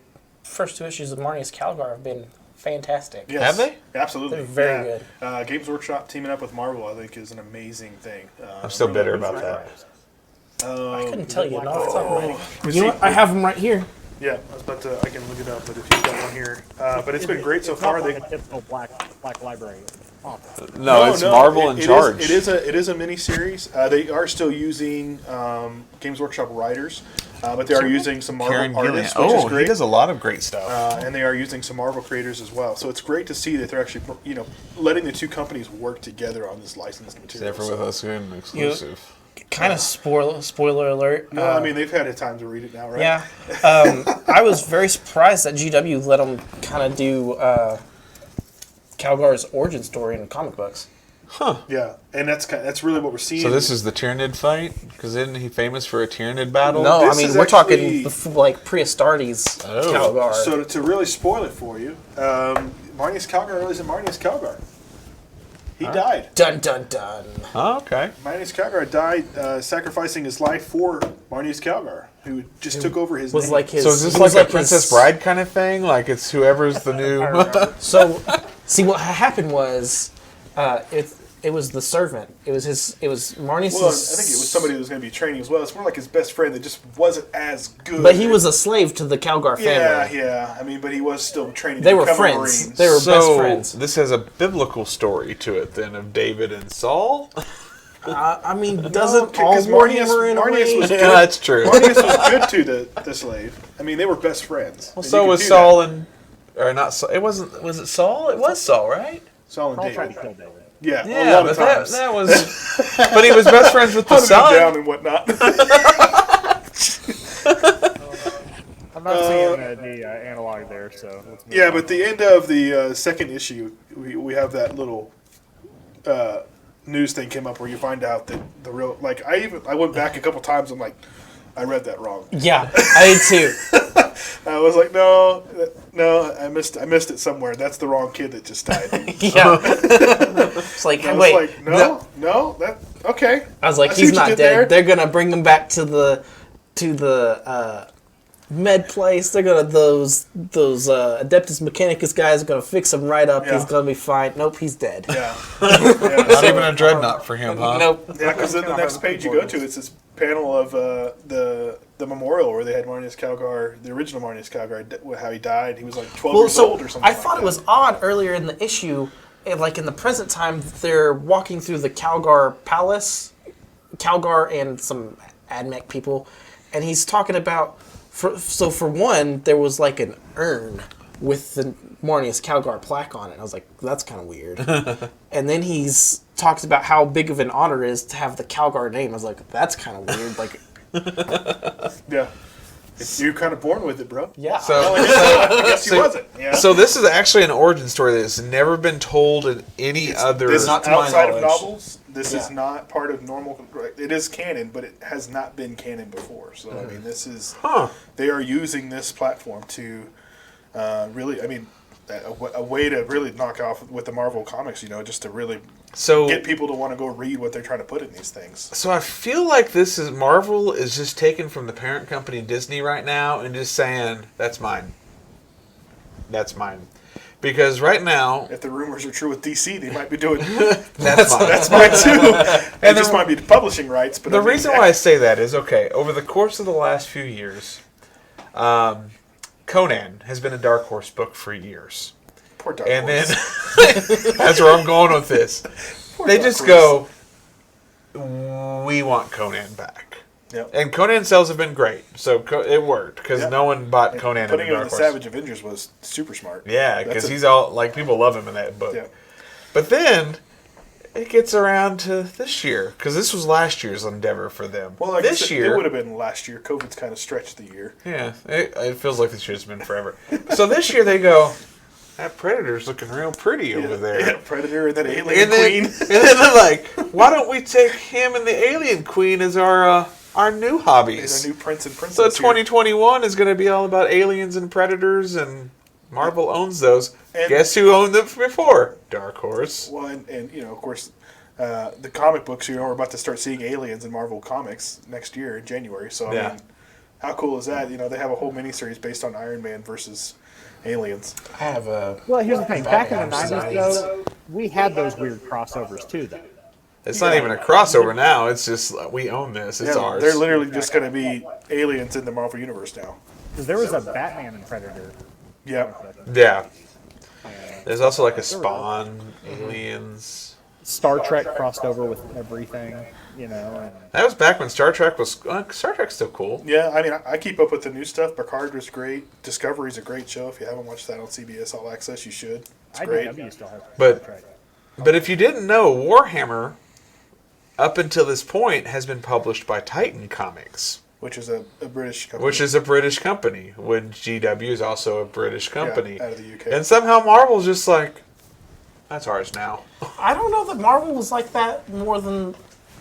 Speaker 3: first 2 issues of Marnius Calgar have been fantastic.
Speaker 2: Yes,
Speaker 1: Have they?
Speaker 2: Absolutely.
Speaker 3: They're very
Speaker 2: good. Games Workshop teaming up with Marvel, I think, is an amazing thing.
Speaker 1: I'm still
Speaker 2: really
Speaker 1: bitter
Speaker 2: looking
Speaker 1: about
Speaker 2: forward
Speaker 1: that.
Speaker 2: to it.
Speaker 3: I couldn't tell you. No, it's not right.
Speaker 2: You know what? I
Speaker 3: have them right here.
Speaker 2: Yeah, I was about to. I can look it up, but if you've got one here, but it's been great so far.
Speaker 4: Not like a typical black library.
Speaker 1: No, it's Marvel in charge.
Speaker 2: It is a mini series. They are still using Games Workshop writers, but they are using some Marvel
Speaker 1: Karen Gillian.
Speaker 2: artists, which is
Speaker 1: Oh,
Speaker 2: great.
Speaker 1: he does a lot of great stuff.
Speaker 2: And they are using some Marvel creators as well. So it's great to see that they're actually, letting the 2 companies work together on this licensed material.
Speaker 1: Except for with us in exclusive.
Speaker 3: Kind of spoiler alert.
Speaker 2: No, I mean they've had a time to read it now, right?
Speaker 3: Yeah. I was very surprised that GW let them kind of do Calgar's origin story in the comic books.
Speaker 1: Huh.
Speaker 2: Yeah, and that's really what we're seeing.
Speaker 1: So this is the Tyranid fight? Because isn't he famous for a Tyranid battle?
Speaker 3: No,
Speaker 2: This
Speaker 3: I mean
Speaker 2: is
Speaker 3: we're
Speaker 2: actually-
Speaker 3: talking like pre-Astartes
Speaker 1: Oh.
Speaker 3: Calgar.
Speaker 2: So to really spoil it for you, Marnius Calgar isn't Marnius Calgar. He died.
Speaker 3: Dun dun dun.
Speaker 1: Oh, okay.
Speaker 2: Marnius Calgar died sacrificing his life for Marnius Calgar, who just took over his
Speaker 3: Was
Speaker 2: name.
Speaker 3: like his.
Speaker 1: So is this
Speaker 3: he was
Speaker 1: like a
Speaker 3: his-
Speaker 1: Princess Bride kind of thing? Like it's whoever's the new...
Speaker 3: So, see what happened was, it was the servant. It was his. It was Marnius.
Speaker 2: Well, I think it was somebody who was going to be training as well. It's more like his best friend that just wasn't as good.
Speaker 3: But he was a slave to the Calgar family.
Speaker 2: Yeah. I mean, but he was still training.
Speaker 3: They
Speaker 2: to
Speaker 3: were
Speaker 2: become a
Speaker 3: friends.
Speaker 2: Marine.
Speaker 3: They were
Speaker 1: So
Speaker 3: best friends.
Speaker 1: this has a biblical story to it then of David and Saul?
Speaker 3: I mean, doesn't
Speaker 2: because
Speaker 3: all Warhammer in a
Speaker 2: Marnius
Speaker 3: way?
Speaker 2: was
Speaker 1: Yeah,
Speaker 2: good.
Speaker 1: that's true.
Speaker 2: Marnius was good to the slave. I mean, they were best friends.
Speaker 1: Well,
Speaker 2: And
Speaker 1: so
Speaker 2: you
Speaker 1: was
Speaker 2: could do
Speaker 1: Saul
Speaker 2: that.
Speaker 1: and... Or not Saul. It wasn't... Was it Saul? It was Saul, right?
Speaker 2: Saul and
Speaker 4: I'll try to
Speaker 2: David.
Speaker 4: kill David.
Speaker 2: Yeah, a
Speaker 1: Yeah,
Speaker 2: lot
Speaker 1: but
Speaker 2: of times.
Speaker 1: that was... But he was best friends with the
Speaker 2: Hunted him down
Speaker 1: son.
Speaker 2: and whatnot.
Speaker 4: I'm not seeing the analog there, so let's move
Speaker 2: Yeah,
Speaker 4: on.
Speaker 2: but the end of the second issue, we have that little news thing came up where you find out that the real I went back a couple times. I'm like, I read that wrong.
Speaker 3: Yeah, I did too.
Speaker 2: I was like, no, I missed it somewhere. That's the wrong kid that just died.
Speaker 3: Yeah. It's like,
Speaker 2: I was
Speaker 3: wait.
Speaker 2: like, no, that okay.
Speaker 3: I was like,
Speaker 2: I see
Speaker 3: he's
Speaker 2: what you
Speaker 3: not
Speaker 2: did
Speaker 3: dead.
Speaker 2: there.
Speaker 3: They're gonna bring him back to the med place. They're gonna those Adeptus Mechanicus guys are gonna fix him right up.
Speaker 2: Yeah.
Speaker 3: He's gonna be fine. Nope, he's dead.
Speaker 2: Yeah,
Speaker 1: Not even a dreadnought for him, huh?
Speaker 3: Nope.
Speaker 2: yeah. Because then the next page you go to, it's this panel of the memorial where they had Marnius Calgar, the original Marnius Calgar, how he died. He was like 12
Speaker 3: Well,
Speaker 2: years
Speaker 3: so
Speaker 2: old or something.
Speaker 3: I thought it was odd earlier in the issue, like in the present time, they're walking through the Calgar Palace, Calgar and some Admech people, and he's talking about. For one, there was like an urn with the Marnius Calgar plaque on it. And I was like, that's kind of weird. And then he's talks about how big of an honor it is to have the Calgar name. I was like, that's kind of weird. Like,
Speaker 2: Yeah. You're kind of born with it, bro.
Speaker 3: yeah.
Speaker 1: So,
Speaker 2: I guess he
Speaker 1: So-
Speaker 2: wasn't. Yeah.
Speaker 1: so this is actually an origin story that's never been told in any other...
Speaker 2: This is
Speaker 3: Not to my
Speaker 2: outside of
Speaker 3: knowledge.
Speaker 2: novels. This is not part of normal. It is canon, but it has not been canon before. So I mean, this is they are using this platform to really. I mean, a way to really knock off with the Marvel comics. Just to really
Speaker 1: So
Speaker 2: get people to want to go read what they're trying to put in these things.
Speaker 1: So I feel like this is Marvel is just taken from the parent company Disney right now and just saying that's mine. That's mine. Because right now,
Speaker 2: If the rumors are true with DC, they might be doing.
Speaker 1: that's mine.
Speaker 2: That's mine too. And just might be the publishing rights. But
Speaker 1: The reason why I say that is, okay, over the course of the last few years, Conan has been a Dark Horse book for years.
Speaker 2: Poor Dark
Speaker 1: And then,
Speaker 2: Horse.
Speaker 1: that's where I'm going with this.
Speaker 2: Poor
Speaker 1: They
Speaker 2: Dark
Speaker 1: just
Speaker 2: Horse.
Speaker 1: go, we want Conan back.
Speaker 2: Yep.
Speaker 1: And Conan sales have been great, so it worked, because
Speaker 2: Yep.
Speaker 1: no one bought
Speaker 2: And
Speaker 1: Conan in
Speaker 2: putting
Speaker 1: the
Speaker 2: him in
Speaker 1: Dark
Speaker 2: the
Speaker 1: Horse.
Speaker 2: Savage Avengers was super smart.
Speaker 1: Yeah, because he's all, like, people love him in that book.
Speaker 2: Yeah.
Speaker 1: But then, it gets around to this year, because this was last year's endeavor for them.
Speaker 2: Well, I
Speaker 1: this
Speaker 2: guess
Speaker 1: year,
Speaker 2: it would have been last year. COVID's kind of stretched the year.
Speaker 1: yeah, it feels like this year's been forever. So this year they go, that Predator's looking real pretty over there.
Speaker 2: Yeah, Predator and that Alien
Speaker 1: And then,
Speaker 2: Queen.
Speaker 1: and then they're like, why don't we take him and the Alien Queen as our new hobbies?
Speaker 2: He's our new prince and princess.
Speaker 1: So
Speaker 2: here.
Speaker 1: 2021 is going to be all about aliens and predators, and Marvel owns those.
Speaker 2: And-
Speaker 1: Guess who owned them before? Dark Horse.
Speaker 2: Well, and of course, the comic books. We're about to start seeing aliens in Marvel Comics next year in January. So
Speaker 1: Yeah.
Speaker 2: I mean, how cool is that? They have a whole miniseries based on Iron Man versus aliens.
Speaker 3: I have a.
Speaker 4: Well, here's the thing. Back in the
Speaker 3: Batman
Speaker 4: 90s,
Speaker 3: designs.
Speaker 4: though, we had those weird crossovers, too, though.
Speaker 1: It's not even a crossover now. It's just, we own this. It's ours.
Speaker 2: They're literally just going to be aliens in the Marvel universe now.
Speaker 4: Because there was a Batman and Predator.
Speaker 2: Yep.
Speaker 1: Yeah. There's also like a Spawn, Aliens.
Speaker 4: Star Trek crossed over with everything, And
Speaker 1: That was back when Star Trek was... Star Trek's still cool.
Speaker 2: Yeah, I mean, I keep up with the new stuff. Picard was great. Discovery's a great show. If you haven't watched that on CBS All Access, you should. It's great.
Speaker 4: IDW still has
Speaker 1: But-
Speaker 4: Star Trek.
Speaker 1: But if you didn't know, Warhammer, up until this point, has been published by Titan Comics,
Speaker 2: Which is a British company.
Speaker 1: which is a British company, when GW is also a British company.
Speaker 2: out of the UK.
Speaker 1: And somehow Marvel's just like, that's ours now.
Speaker 3: I don't know that Marvel was like that more than.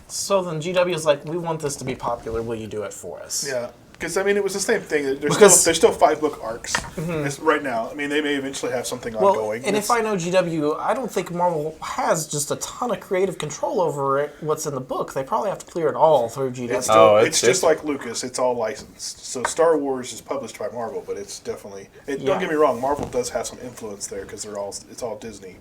Speaker 3: So then GW is like, we want this to be popular. Will you do it for us?
Speaker 2: Yeah, because I mean, it was the same thing. There's
Speaker 3: Because-
Speaker 2: there's still 5-book arcs right now. I mean, they may eventually have something
Speaker 3: Well,
Speaker 2: ongoing.
Speaker 3: and if I know GW, I don't think Marvel has just a ton of creative control over it. What's in the book? They probably have to clear it all through GW.
Speaker 2: it's, still,
Speaker 1: Oh,
Speaker 2: it's
Speaker 1: it's-
Speaker 2: just like Lucas. It's all licensed. So Star Wars is published by Marvel, but it's definitely.
Speaker 3: Yeah.
Speaker 2: Don't get me wrong. Marvel does have some influence there because it's all Disney.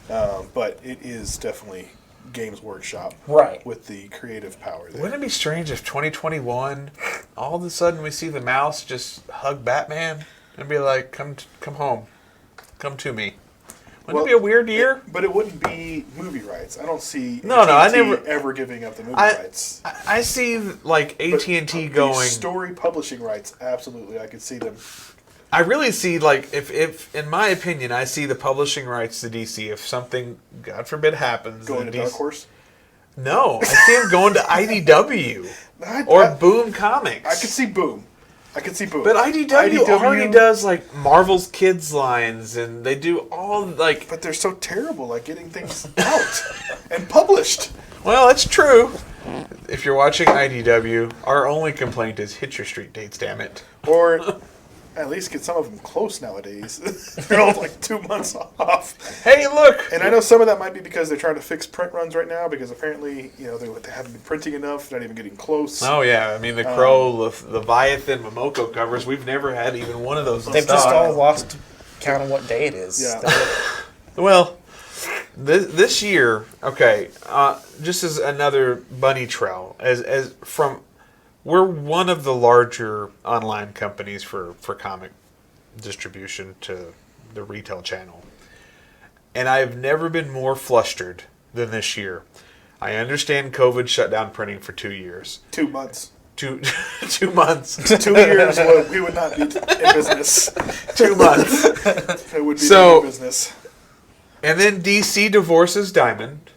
Speaker 2: But it is definitely Games Workshop,
Speaker 3: Right.
Speaker 2: with the creative power there.
Speaker 1: Wouldn't it be strange if 2021, all of a sudden we see the mouse just hug Batman and be like, come home. Come to me. Wouldn't
Speaker 2: Well,
Speaker 1: it be a weird year?
Speaker 2: But it wouldn't be movie rights. I don't see
Speaker 1: No, I
Speaker 2: AT&T
Speaker 1: never-
Speaker 2: ever giving up the movie
Speaker 1: I-
Speaker 2: rights.
Speaker 1: I see, like,
Speaker 2: But
Speaker 1: AT&T
Speaker 2: the
Speaker 1: going...
Speaker 2: story publishing rights, absolutely, I could see them.
Speaker 1: I really see, like, if in my opinion, I see the publishing rights to DC. If something, God forbid, happens...
Speaker 2: Going to
Speaker 1: then
Speaker 2: Dark
Speaker 1: DC
Speaker 2: Horse.
Speaker 1: No, I see him going to IDW
Speaker 2: I-
Speaker 1: or
Speaker 2: I-
Speaker 1: Boom Comics.
Speaker 2: I could see Boom.
Speaker 1: But IDW already does, like, Marvel's Kids lines, and they do all, like...
Speaker 2: But they're so terrible at getting things out and published.
Speaker 1: Well, that's true. If you're watching IDW, our only complaint is hit your street dates, damn it.
Speaker 2: Or at least get some of them close nowadays. They're all like 2 months off.
Speaker 1: Hey, look!
Speaker 2: And I know some of that might be because they're trying to fix print runs right now because apparently, they haven't been printing enough. They're not even getting close.
Speaker 1: Oh, yeah. I mean, the Crow, the Leviathan, Momoko covers, we've never had even one of those in
Speaker 3: They've just
Speaker 1: stock.
Speaker 3: all lost count of what day it is.
Speaker 2: Yeah.
Speaker 1: Well, this year, okay, just as another bunny trail, as from, we're one of the larger online companies for comic distribution to the retail channel, and I've never been more flustered than this year. I understand COVID shut down printing for 2 years.
Speaker 2: 2 months.
Speaker 1: 2 months.
Speaker 2: 2 years, we would not be in business.
Speaker 1: 2 months.
Speaker 2: It would be
Speaker 1: So-
Speaker 2: in business.
Speaker 1: And then DC divorces Diamond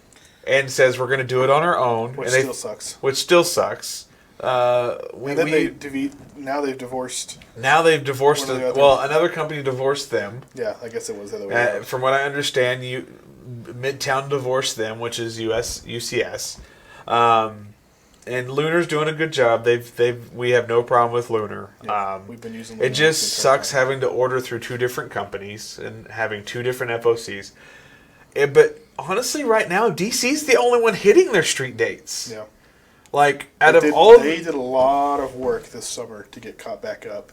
Speaker 1: and says we're going to do it on our own.
Speaker 2: Which
Speaker 1: and
Speaker 2: still sucks.
Speaker 1: Which still sucks.
Speaker 2: And then now they've divorced.
Speaker 1: Now they've divorced
Speaker 2: One or the other.
Speaker 1: well, another company divorced them.
Speaker 2: Yeah, I guess it was the other way around.
Speaker 1: From what I understand, Midtown divorced them, which is UCS. And Lunar's doing a good job. We have no problem with Lunar.
Speaker 2: Yeah, we've been using
Speaker 1: It
Speaker 2: Lunar
Speaker 1: just
Speaker 2: since
Speaker 1: sucks
Speaker 2: our time.
Speaker 1: having to order through 2 different companies and having 2 different FOCs. But honestly, right now, DC's the only one hitting their street dates.
Speaker 2: Yeah.
Speaker 1: Like, out
Speaker 2: They
Speaker 1: of
Speaker 2: did-
Speaker 1: all...
Speaker 2: They did a lot of work this summer to get caught back up.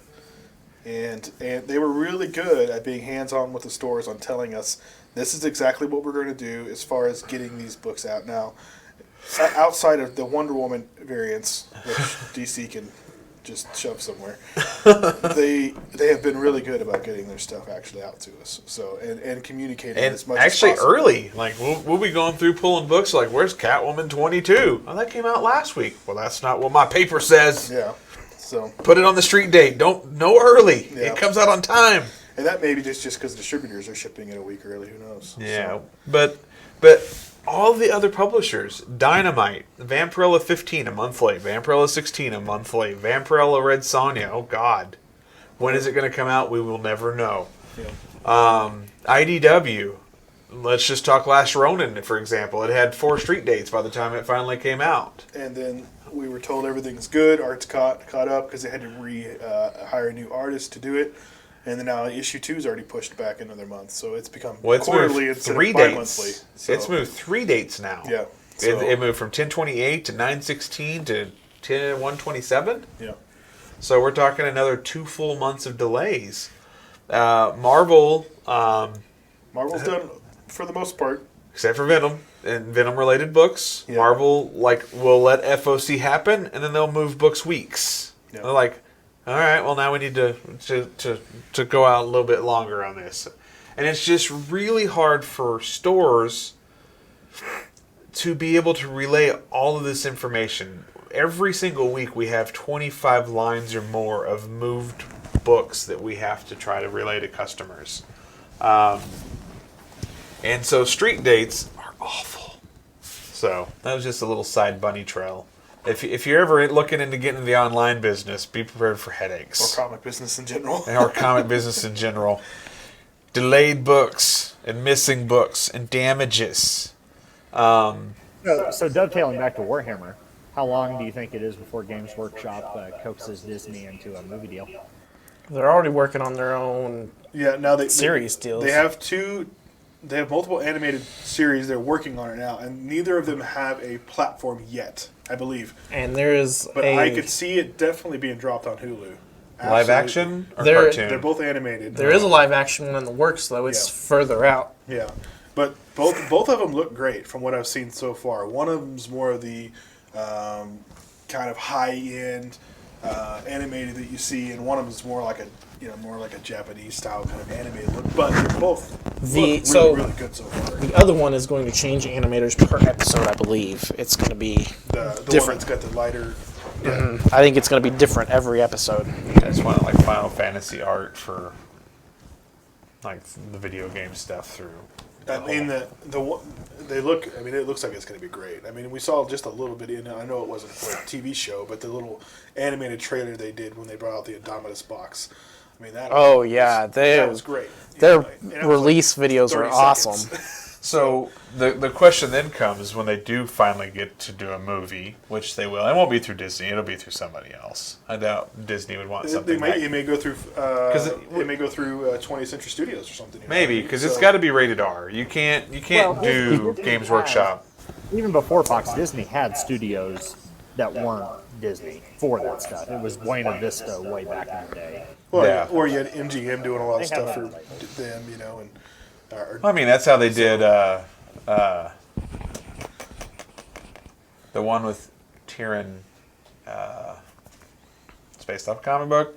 Speaker 2: And they were really good at being hands-on with the stores on telling us this is exactly what we're going to do as far as getting these books out. Now, outside of the Wonder Woman variants, which DC can just shove somewhere, they have been really good about getting their stuff actually out to us. So and communicating
Speaker 1: And
Speaker 2: as much
Speaker 1: actually
Speaker 2: as possible.
Speaker 1: early, like we'll be going through pulling books like, where's Catwoman 22? Oh, that came out last week. Well, that's not what my paper says.
Speaker 2: Yeah. So
Speaker 1: Put it on the street date. Don't no early.
Speaker 2: Yeah.
Speaker 1: It comes out on time.
Speaker 2: and that may be just because distributors are shipping it a week early. Who knows?
Speaker 1: Yeah,
Speaker 2: So,
Speaker 1: but all the other publishers, Dynamite, Vampirella 15 a month late, Vampirella 16 a month late, Vampirella Red Sonja. Oh God, when is it going to come out? We will never know.
Speaker 2: yeah.
Speaker 1: IDW. Let's just talk Last Ronin, for example. It had 4 street dates by the time it finally came out.
Speaker 2: And then we were told everything's good. Art's caught up because they had to hire a new artist to do it. And then now issue 2 is already pushed back another month, so it's become
Speaker 1: Well, it's
Speaker 2: quarterly
Speaker 1: moved
Speaker 2: instead
Speaker 1: 3
Speaker 2: of
Speaker 1: dates.
Speaker 2: bi-monthly. So,
Speaker 1: It's moved 3 dates now.
Speaker 2: Yeah. So,
Speaker 1: It moved from 10/28 to 9/16 to 10/127.
Speaker 2: yeah.
Speaker 1: So we're talking another 2 full months of delays. Marvel,
Speaker 2: Marvel's done for the most part.
Speaker 1: except for Venom and Venom-related books,
Speaker 2: Yeah.
Speaker 1: Marvel will let FOC happen, and then they'll move books weeks.
Speaker 2: Yeah.
Speaker 1: They're like, all right, well now we need to go out a little bit longer on this, and it's just really hard for stores to be able to relay all of this information. Every single week we have 25 lines or more of moved books that we have to try to relay to customers. And so street dates are awful. So that was just a little side bunny trail. If you're ever looking into getting into the online business, be prepared for
Speaker 2: Or
Speaker 1: headaches.
Speaker 2: comic business in general.
Speaker 1: Or comic business in general. Delayed books and missing books and damages.
Speaker 4: So dovetailing back to Warhammer, how long do you think it is before Games Workshop coaxes Disney into a movie deal?
Speaker 3: They're already working on their own
Speaker 2: Yeah, now
Speaker 3: series deals.
Speaker 2: They have multiple animated series they're working on it now, and neither of them have a platform yet, I believe.
Speaker 3: And there's
Speaker 2: But I could see it definitely being dropped on Hulu.
Speaker 1: Live
Speaker 2: Absolutely.
Speaker 1: action or
Speaker 3: They're-
Speaker 1: cartoon?
Speaker 2: They're both animated.
Speaker 3: there is a live action one in the works though. It's
Speaker 2: Yeah.
Speaker 3: further out.
Speaker 2: Yeah, but both of them look great from what I've seen so far. One of them's more of the kind of high end animated that you see, and one of them's more like a Japanese style kind of animated look. But they're both look really good so far.
Speaker 3: The other one is going to change animators per episode, I believe. It's going to be
Speaker 2: The one
Speaker 3: different.
Speaker 2: that's got the lighter. Yeah.
Speaker 3: I think it's going to be different every episode.
Speaker 1: I just want like Final Fantasy art for like the video game stuff through.
Speaker 2: I mean the one they look. I mean it looks like it's going to be great. I mean we saw just a little bit in. I know it wasn't for a TV show, but the little animated trailer they did when they brought out the Indominus box. I mean that.
Speaker 3: Oh, yeah,
Speaker 2: that was great.
Speaker 3: Their
Speaker 2: And it was
Speaker 3: release
Speaker 2: like
Speaker 3: videos are
Speaker 2: 30
Speaker 3: awesome.
Speaker 2: seconds.
Speaker 1: So the question then comes when they do finally get to do a movie, which they will. It won't be through Disney. It'll be through somebody else. I doubt Disney would want something.
Speaker 2: It may go through.
Speaker 1: it
Speaker 2: may go through 20th Century Studios or something.
Speaker 1: Maybe because it's got to be rated R. You can't
Speaker 4: Well,
Speaker 1: do
Speaker 4: Disney
Speaker 1: Games
Speaker 4: has-
Speaker 1: Workshop.
Speaker 4: Even before Fox, Disney had studios that weren't Disney for that stuff. It was Buena Vista way back in the day.
Speaker 2: Well,
Speaker 1: Yeah.
Speaker 2: Or you had MGM doing a lot of
Speaker 4: They have
Speaker 2: stuff for
Speaker 4: that.
Speaker 2: them, you know, and.
Speaker 1: I mean, that's how they did the one with Tyrion. It's based off a comic book.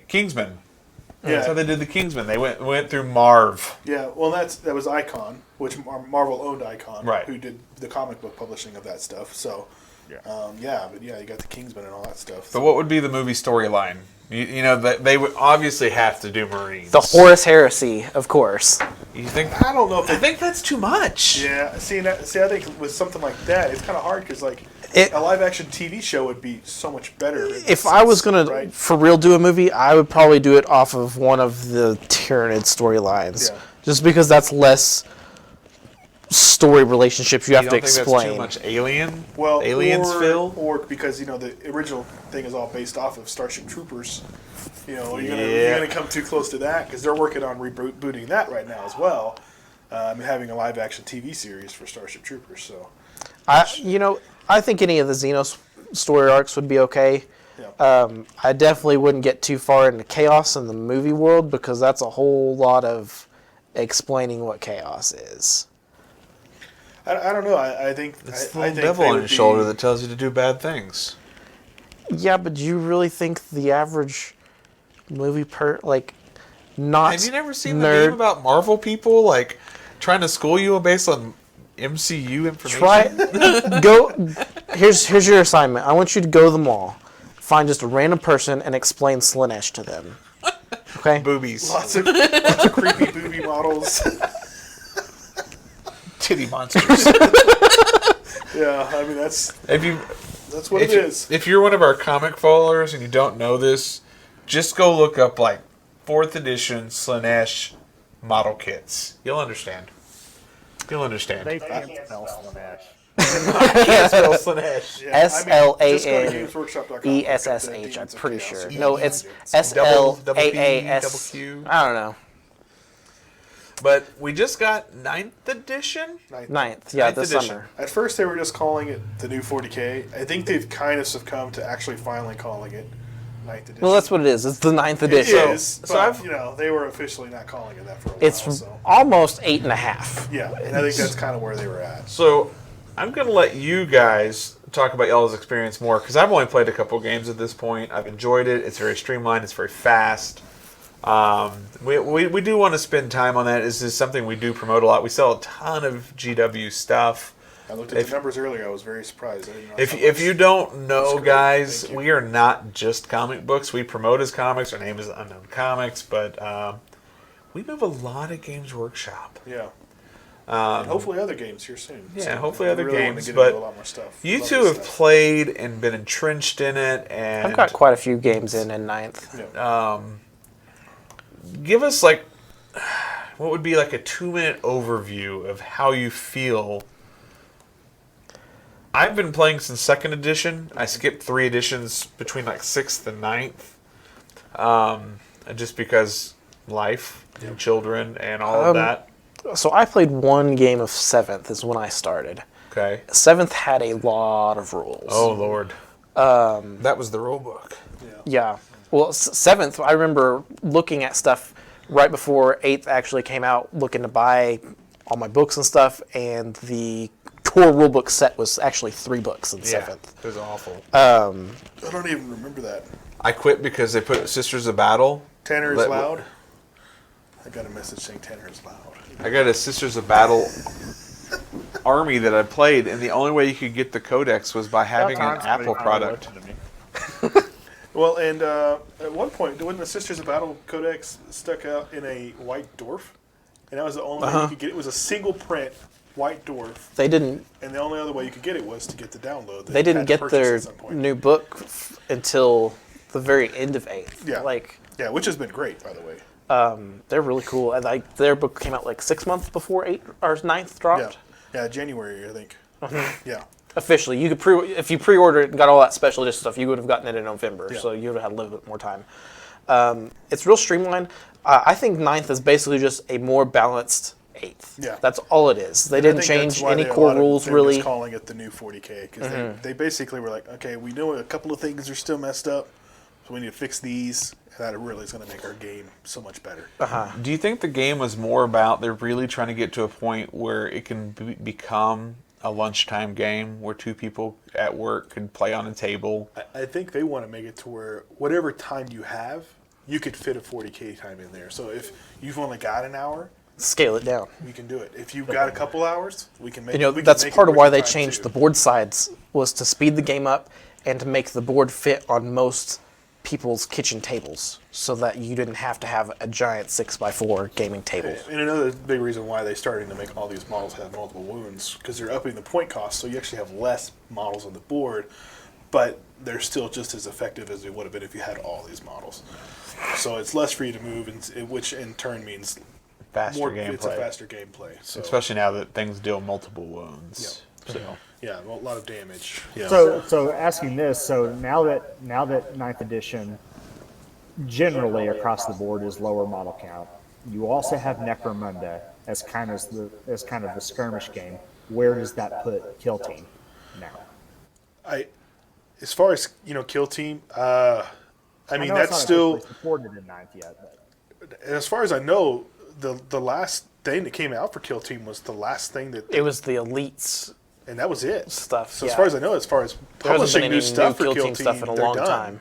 Speaker 1: Kingsman. That's how they did the Kingsman. They went through Marv.
Speaker 2: Yeah, well, that was Icon, which Marvel owned Icon,
Speaker 1: Right.
Speaker 2: who did the comic book publishing of that stuff. So, you got the Kingsman and all that stuff.
Speaker 1: But what would be the movie storyline? You know that they would obviously have to do Marines.
Speaker 3: The Horus Heresy, of course.
Speaker 1: You think?
Speaker 2: I don't know if
Speaker 1: I think that's too much.
Speaker 2: Yeah, see, I think with something like that, it's kind of hard because a live action TV show would be so much better.
Speaker 3: If I was going to,
Speaker 2: right?
Speaker 3: for real, do a movie, I would probably do it off of one of the Tyranid storylines.
Speaker 2: Yeah.
Speaker 3: Just because that's less story relationships you have
Speaker 1: You
Speaker 3: to
Speaker 1: don't think
Speaker 3: explain.
Speaker 1: that's too much alien?
Speaker 2: Well,
Speaker 1: aliens,
Speaker 2: or,
Speaker 1: Phil?
Speaker 2: or because the original thing is all based off of Starship Troopers. You're
Speaker 1: Yeah.
Speaker 2: gonna come too close to that because they're working on rebooting that right now as well, and having a live action TV series for Starship Troopers. So
Speaker 3: I think any of the Xenos story arcs would be okay. I definitely wouldn't get too far into chaos in the movie world because that's a whole lot of explaining what chaos is.
Speaker 2: I don't know. I think
Speaker 1: It's the
Speaker 2: I
Speaker 1: little
Speaker 2: think
Speaker 1: devil
Speaker 2: they
Speaker 1: on
Speaker 2: would
Speaker 1: your
Speaker 2: be-
Speaker 1: shoulder that tells you to do bad things.
Speaker 3: Yeah, but do you really think the average movie not
Speaker 1: Have you never seen the
Speaker 3: nerd
Speaker 1: meme about Marvel people like trying to school you based on MCU information?
Speaker 3: Here's your assignment. I want you to go to the mall, find just a random person, and explain Slanesh to them. Okay.
Speaker 1: Boobies,
Speaker 2: lots of creepy booby models.
Speaker 1: titty monsters.
Speaker 2: Yeah, I mean that's what
Speaker 1: if
Speaker 2: it is.
Speaker 1: If you're one of our comic followers and you don't know this, just go look up like 4th edition Slanesh model kits. You'll understand.
Speaker 4: They can't spell Slanesh.
Speaker 1: Can't spell Slanesh.
Speaker 2: Yeah, I mean, just go to gamesworkshop.com.
Speaker 3: SLANESSH. I'm pretty sure. No, it's
Speaker 1: Double P,
Speaker 3: SLAAS.
Speaker 1: double Q.
Speaker 3: I don't know.
Speaker 1: But we just got 9th edition.
Speaker 3: Ninth, yeah,
Speaker 1: Ninth
Speaker 3: this
Speaker 1: edition.
Speaker 3: summer.
Speaker 2: At first, they were just calling it the new 40K. I think they've kind of succumbed to actually finally calling it 9th edition.
Speaker 3: Well, that's what it is. It's the 9th
Speaker 2: it
Speaker 3: edition.
Speaker 2: is.
Speaker 1: So
Speaker 2: But, they were officially not calling it that for a while.
Speaker 3: It's
Speaker 2: So.
Speaker 3: almost 8.5.
Speaker 2: Yeah, and I think that's kind of where they were at.
Speaker 1: So I'm going to let you guys talk about y'all's experience more because I've only played a couple games at this point. I've enjoyed it. It's very streamlined. It's very fast. We do want to spend time on that. This is something we do promote a lot. We sell a ton of GW stuff.
Speaker 2: I looked at the numbers earlier. I was very surprised. I didn't know how
Speaker 1: If
Speaker 2: much-
Speaker 1: you don't know,
Speaker 2: great.
Speaker 1: guys,
Speaker 2: Thank you.
Speaker 1: we are not just comic books. We promote as comics. Our name is Unknown Comics, but we move a lot of Games Workshop.
Speaker 2: Yeah. And hopefully other games here soon.
Speaker 1: Yeah,
Speaker 2: So
Speaker 1: hopefully
Speaker 2: I
Speaker 1: other
Speaker 2: really wanna
Speaker 1: games,
Speaker 2: get
Speaker 1: but
Speaker 2: into a lot more stuff.
Speaker 1: You
Speaker 2: Love
Speaker 1: two
Speaker 2: this
Speaker 1: have
Speaker 2: stuff.
Speaker 1: played and been entrenched in it, and
Speaker 3: I've got quite a few games in ninth.
Speaker 2: Yeah.
Speaker 1: give us what would be like a 2-minute overview of how you feel. I've been playing since 2nd edition. I skipped 3 editions between 6th and 9th, just because life and children and all of that.
Speaker 3: So I played one game of 7th is when I started.
Speaker 1: Okay.
Speaker 3: 7th had a lot of rules.
Speaker 1: Oh Lord. That was the rule book.
Speaker 3: Yeah. Well, 7th, I remember looking at stuff right before 8th actually came out, looking to buy all my books and stuff, and the core rulebook set was actually 3 books in 7th.
Speaker 1: It was awful.
Speaker 2: I don't even remember that.
Speaker 1: I quit because they put Sisters of Battle.
Speaker 2: Tanner is
Speaker 1: Let-
Speaker 2: loud. I got a message saying Tanner is loud.
Speaker 1: I got a Sisters of Battle army that I played, and the only way you could get the codex was by having an Apple product.
Speaker 2: Well, and at one point, when the Sisters of Battle Codex stuck out in a white dwarf, and that was the only way you could get it. It was a single print white dwarf,
Speaker 3: They didn't.
Speaker 2: and the only other way you could get it was to get the download. that
Speaker 3: They
Speaker 2: you
Speaker 3: didn't
Speaker 2: had to
Speaker 3: get
Speaker 2: purchase
Speaker 3: their
Speaker 2: at some point.
Speaker 3: new book until the very end of 8th.
Speaker 2: Yeah.
Speaker 3: Like,
Speaker 2: Yeah, which has been great, by the way.
Speaker 3: they're really cool. And their book came out 6 months before 8th or 9th dropped.
Speaker 2: Yeah, January, I think. Yeah.
Speaker 3: Officially, you could if you pre-ordered it and got all that special edition stuff, you would have gotten it in November.
Speaker 2: Yeah.
Speaker 3: So you would have had a little bit more time. It's real streamlined. I think 9th is basically just a more balanced 8th.
Speaker 2: Yeah.
Speaker 3: That's all it is. They
Speaker 2: I
Speaker 3: didn't
Speaker 2: think that's
Speaker 3: change
Speaker 2: why
Speaker 3: any
Speaker 2: a
Speaker 3: core
Speaker 2: lot of
Speaker 3: rules
Speaker 2: them
Speaker 3: really.
Speaker 2: just calling it the new 40K because they basically were like, okay, we know a couple of things are still messed up, so we need to fix these. And that really is going to make our game so much better.
Speaker 1: Do you think the game was more about they're really trying to get to a point where it can become a lunchtime game where 2 people at work could play on a table?
Speaker 2: I think they want to make it to where whatever time you have, you could fit a 40K time in there. So if you've only got an hour,
Speaker 3: Scale it down.
Speaker 2: we can do it. If you've got a couple hours, we can make.
Speaker 3: You know,
Speaker 2: we can
Speaker 3: that's
Speaker 2: make it
Speaker 3: part of
Speaker 2: worth
Speaker 3: why
Speaker 2: your
Speaker 3: they
Speaker 2: time,
Speaker 3: changed
Speaker 2: too.
Speaker 3: the board sides, was to speed the game up and to make the board fit on most people's kitchen tables, so that you didn't have to have a giant 6x4 gaming table.
Speaker 2: And another big reason why they're starting to make all these models have multiple wounds, because they're upping the point cost, so you actually have less models on the board, but they're still just as effective as they would have been if you had all these models. So it's less for you to move, which in turn means
Speaker 1: Faster
Speaker 2: more.
Speaker 1: gameplay.
Speaker 2: It's a faster gameplay. So
Speaker 1: Especially now that things deal multiple wounds. So.
Speaker 2: yeah, a lot of damage. Yeah.
Speaker 4: So asking this, so now that 9th edition generally across the board is lower model count, you also have Necromunda as kind of the, skirmish game. Where does that put Kill Team now?
Speaker 2: as far as Kill Team, I mean
Speaker 4: know it's
Speaker 2: that's
Speaker 4: not
Speaker 2: still,
Speaker 4: officially supported in ninth yet. But
Speaker 2: as far as I know, the last thing that came out for Kill Team was the last thing that,
Speaker 3: It was the elites
Speaker 2: and that was it.
Speaker 3: stuff.
Speaker 2: So
Speaker 3: yeah.
Speaker 2: as far as I know, as far as
Speaker 3: There hasn't
Speaker 2: publishing
Speaker 3: been
Speaker 2: new
Speaker 3: any
Speaker 2: stuff
Speaker 3: new
Speaker 2: for
Speaker 3: Kill
Speaker 2: Kill
Speaker 3: Team stuff in a
Speaker 2: they're
Speaker 3: long
Speaker 2: done.
Speaker 3: time.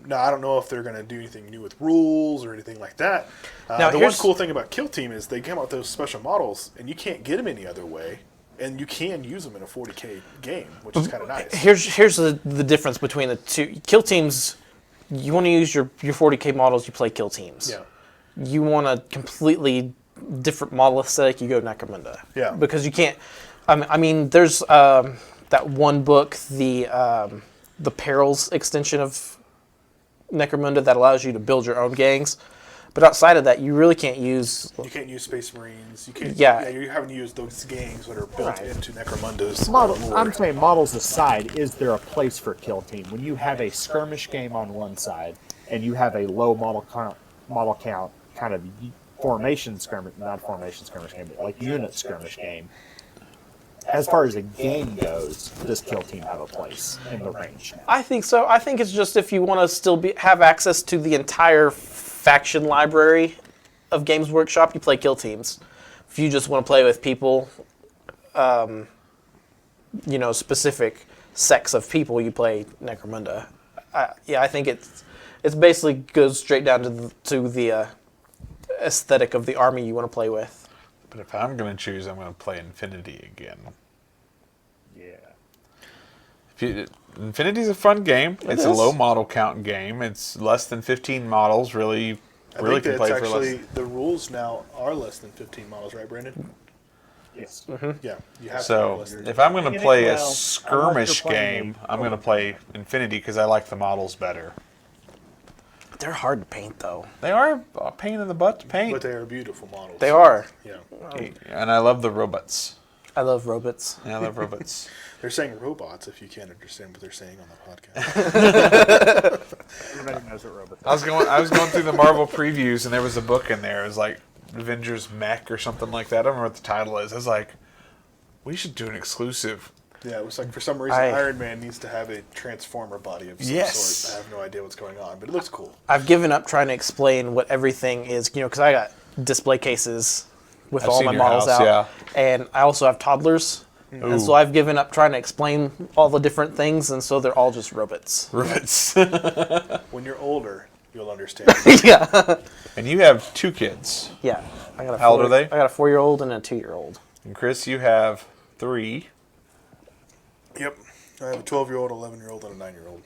Speaker 2: Now I don't know if they're going to do anything new with rules or anything like that.
Speaker 3: Now,
Speaker 2: the one
Speaker 3: here's-
Speaker 2: cool thing about Kill Team is they came out with those special models, and you can't get them any other way, and you can use them in a 40K game, which is kind of nice.
Speaker 3: Here's the difference between the two. Kill Teams, you want to use your 40K models, you play Kill Teams.
Speaker 2: Yeah.
Speaker 3: You want a completely different model aesthetic, you go Necromunda.
Speaker 2: Yeah.
Speaker 3: Because you can't. I mean, there's that one book, the Perils extension of Necromunda that allows you to build your own gangs. But outside of that, you really can't use.
Speaker 2: You can't use Space Marines. You can't.
Speaker 3: Yeah.
Speaker 2: You're having to use those gangs that are built
Speaker 4: Right.
Speaker 2: into Necromunda's
Speaker 4: I'm
Speaker 2: lore.
Speaker 4: saying models aside, is there a place for Kill Team when you have a skirmish game on one side and you have a low model count kind of formation skirmish, not formation skirmish game, but like unit skirmish game? As far as a game goes, does Kill Team have a place in the range?
Speaker 3: I think so. I think it's just if you want to still have access to the entire faction library of Games Workshop, you play Kill Teams. If you just want to play with people, specific sects of people, you play Necromunda. I think it's basically goes straight down to the aesthetic of the army you want to play with.
Speaker 1: But if I'm going to choose, I'm going to play Infinity again.
Speaker 4: Yeah.
Speaker 1: Infinity's a fun game. It's a
Speaker 3: is.
Speaker 1: low model count game. It's less than 15 models. Really
Speaker 2: I
Speaker 1: can
Speaker 2: think
Speaker 1: play
Speaker 2: that's
Speaker 1: for
Speaker 2: actually
Speaker 1: less.
Speaker 2: the rules now are less than 15 models, right, Brandon?
Speaker 4: Yes.
Speaker 2: Yeah, you have to
Speaker 1: So
Speaker 2: have less than
Speaker 1: if I'm going to
Speaker 4: Yeah,
Speaker 1: play a
Speaker 4: well,
Speaker 1: skirmish
Speaker 4: unless you're playing
Speaker 1: game,
Speaker 4: a-
Speaker 1: I'm going to play Infinity because I like the models better.
Speaker 3: They're hard to paint, though.
Speaker 1: They are a pain in the butt to paint.
Speaker 2: But they are beautiful models.
Speaker 3: They are.
Speaker 2: Yeah.
Speaker 1: And I love the robots.
Speaker 3: I love robots.
Speaker 1: Yeah, I love robots.
Speaker 2: They're saying robots if you can't understand what they're saying on the podcast.
Speaker 4: Everybody knows what robots
Speaker 1: I was going through the Marvel previews and there was a book in there. It was like Avengers Mech or something like that. I don't remember what the title is. I was like, we should do an exclusive.
Speaker 2: Yeah, it was like for some reason Iron Man needs to have a transformer body of some sort. I have no idea what's going on, but it looks cool.
Speaker 3: I've given up trying to explain what everything is, because I got display cases with
Speaker 1: I've
Speaker 3: all
Speaker 1: seen
Speaker 3: my
Speaker 1: your
Speaker 3: models
Speaker 1: house,
Speaker 3: out.
Speaker 1: yeah.
Speaker 3: And I also have toddlers. And so I've given up trying to explain all the different things, and so they're all just robots.
Speaker 1: Robots.
Speaker 2: When you're older, you'll understand.
Speaker 3: Yeah.
Speaker 1: And you have 2 kids.
Speaker 3: Yeah. I got a
Speaker 1: How old are they?
Speaker 3: I got a 4-year-old and a 2-year-old.
Speaker 1: And Chris, you have 3.
Speaker 2: Yep. I have a 12-year-old, 11-year-old, and a 9-year-old.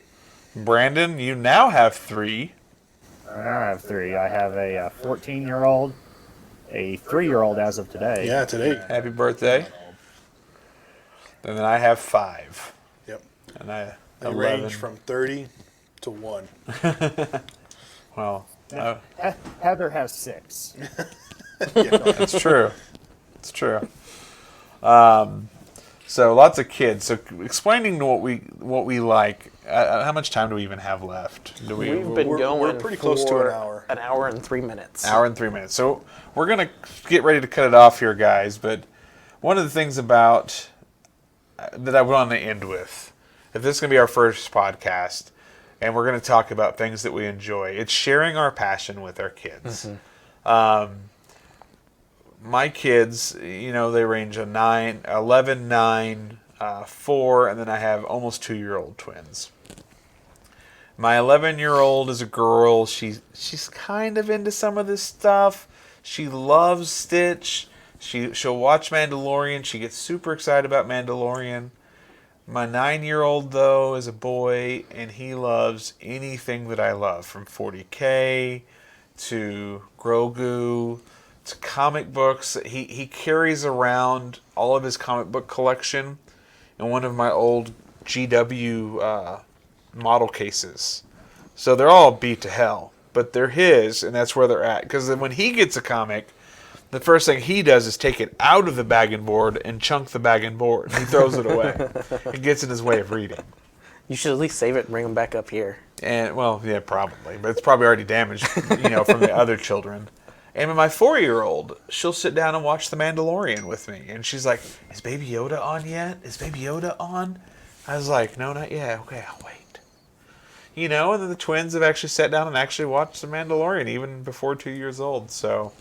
Speaker 1: Brandon, you now have 3.
Speaker 4: I have 3. I have a 14-year-old, a 3-year-old as of today.
Speaker 2: Yeah, today.
Speaker 1: Happy birthday. And then I have 5.
Speaker 2: Yep.
Speaker 1: And I
Speaker 2: They
Speaker 1: 11.
Speaker 2: range from 30 to 1.
Speaker 1: Well,
Speaker 4: Heather has 6.
Speaker 1: it's true. It's true. So lots of kids. So explaining what we like. How much time do we even have left? Do we?
Speaker 3: We've been
Speaker 2: we're
Speaker 3: going
Speaker 2: pretty close to
Speaker 3: for
Speaker 2: an hour.
Speaker 3: An hour and 3 minutes.
Speaker 1: Hour and 3 minutes. So we're gonna get ready to cut it off here, guys. But one of the things about that I want to end with, if this is gonna be our first podcast, and we're gonna talk about things that we enjoy, it's sharing our passion with our kids. My kids, they range a 9, 11, 9, 4, and then I have almost 2-year-old twins. My 11-year-old is a girl. She's kind of into some of this stuff. She loves Stitch. She'll watch Mandalorian. She gets super excited about Mandalorian. My 9-year-old, though, is a boy, and he loves anything that I love, from 40K to Grogu to comic books. He carries around all of his comic book collection in one of my old GW model cases. So they're all beat to hell, but they're his, and that's where they're at. Because when he gets a comic, the first thing he does is take it out of the bag and board and chunk the bag and board. He throws it away. It gets in his way of reading.
Speaker 3: You should at least save it and bring them back up here.
Speaker 1: And, well, yeah, probably. But it's probably already damaged, from the other children. And my 4-year-old, she'll sit down and watch The Mandalorian with me. And she's like, is Baby Yoda on yet? Is Baby Yoda on? I was like, no, not yet. Okay, I'll wait. You know, and then the twins have actually sat down and actually watched The Mandalorian even before 2 years old. So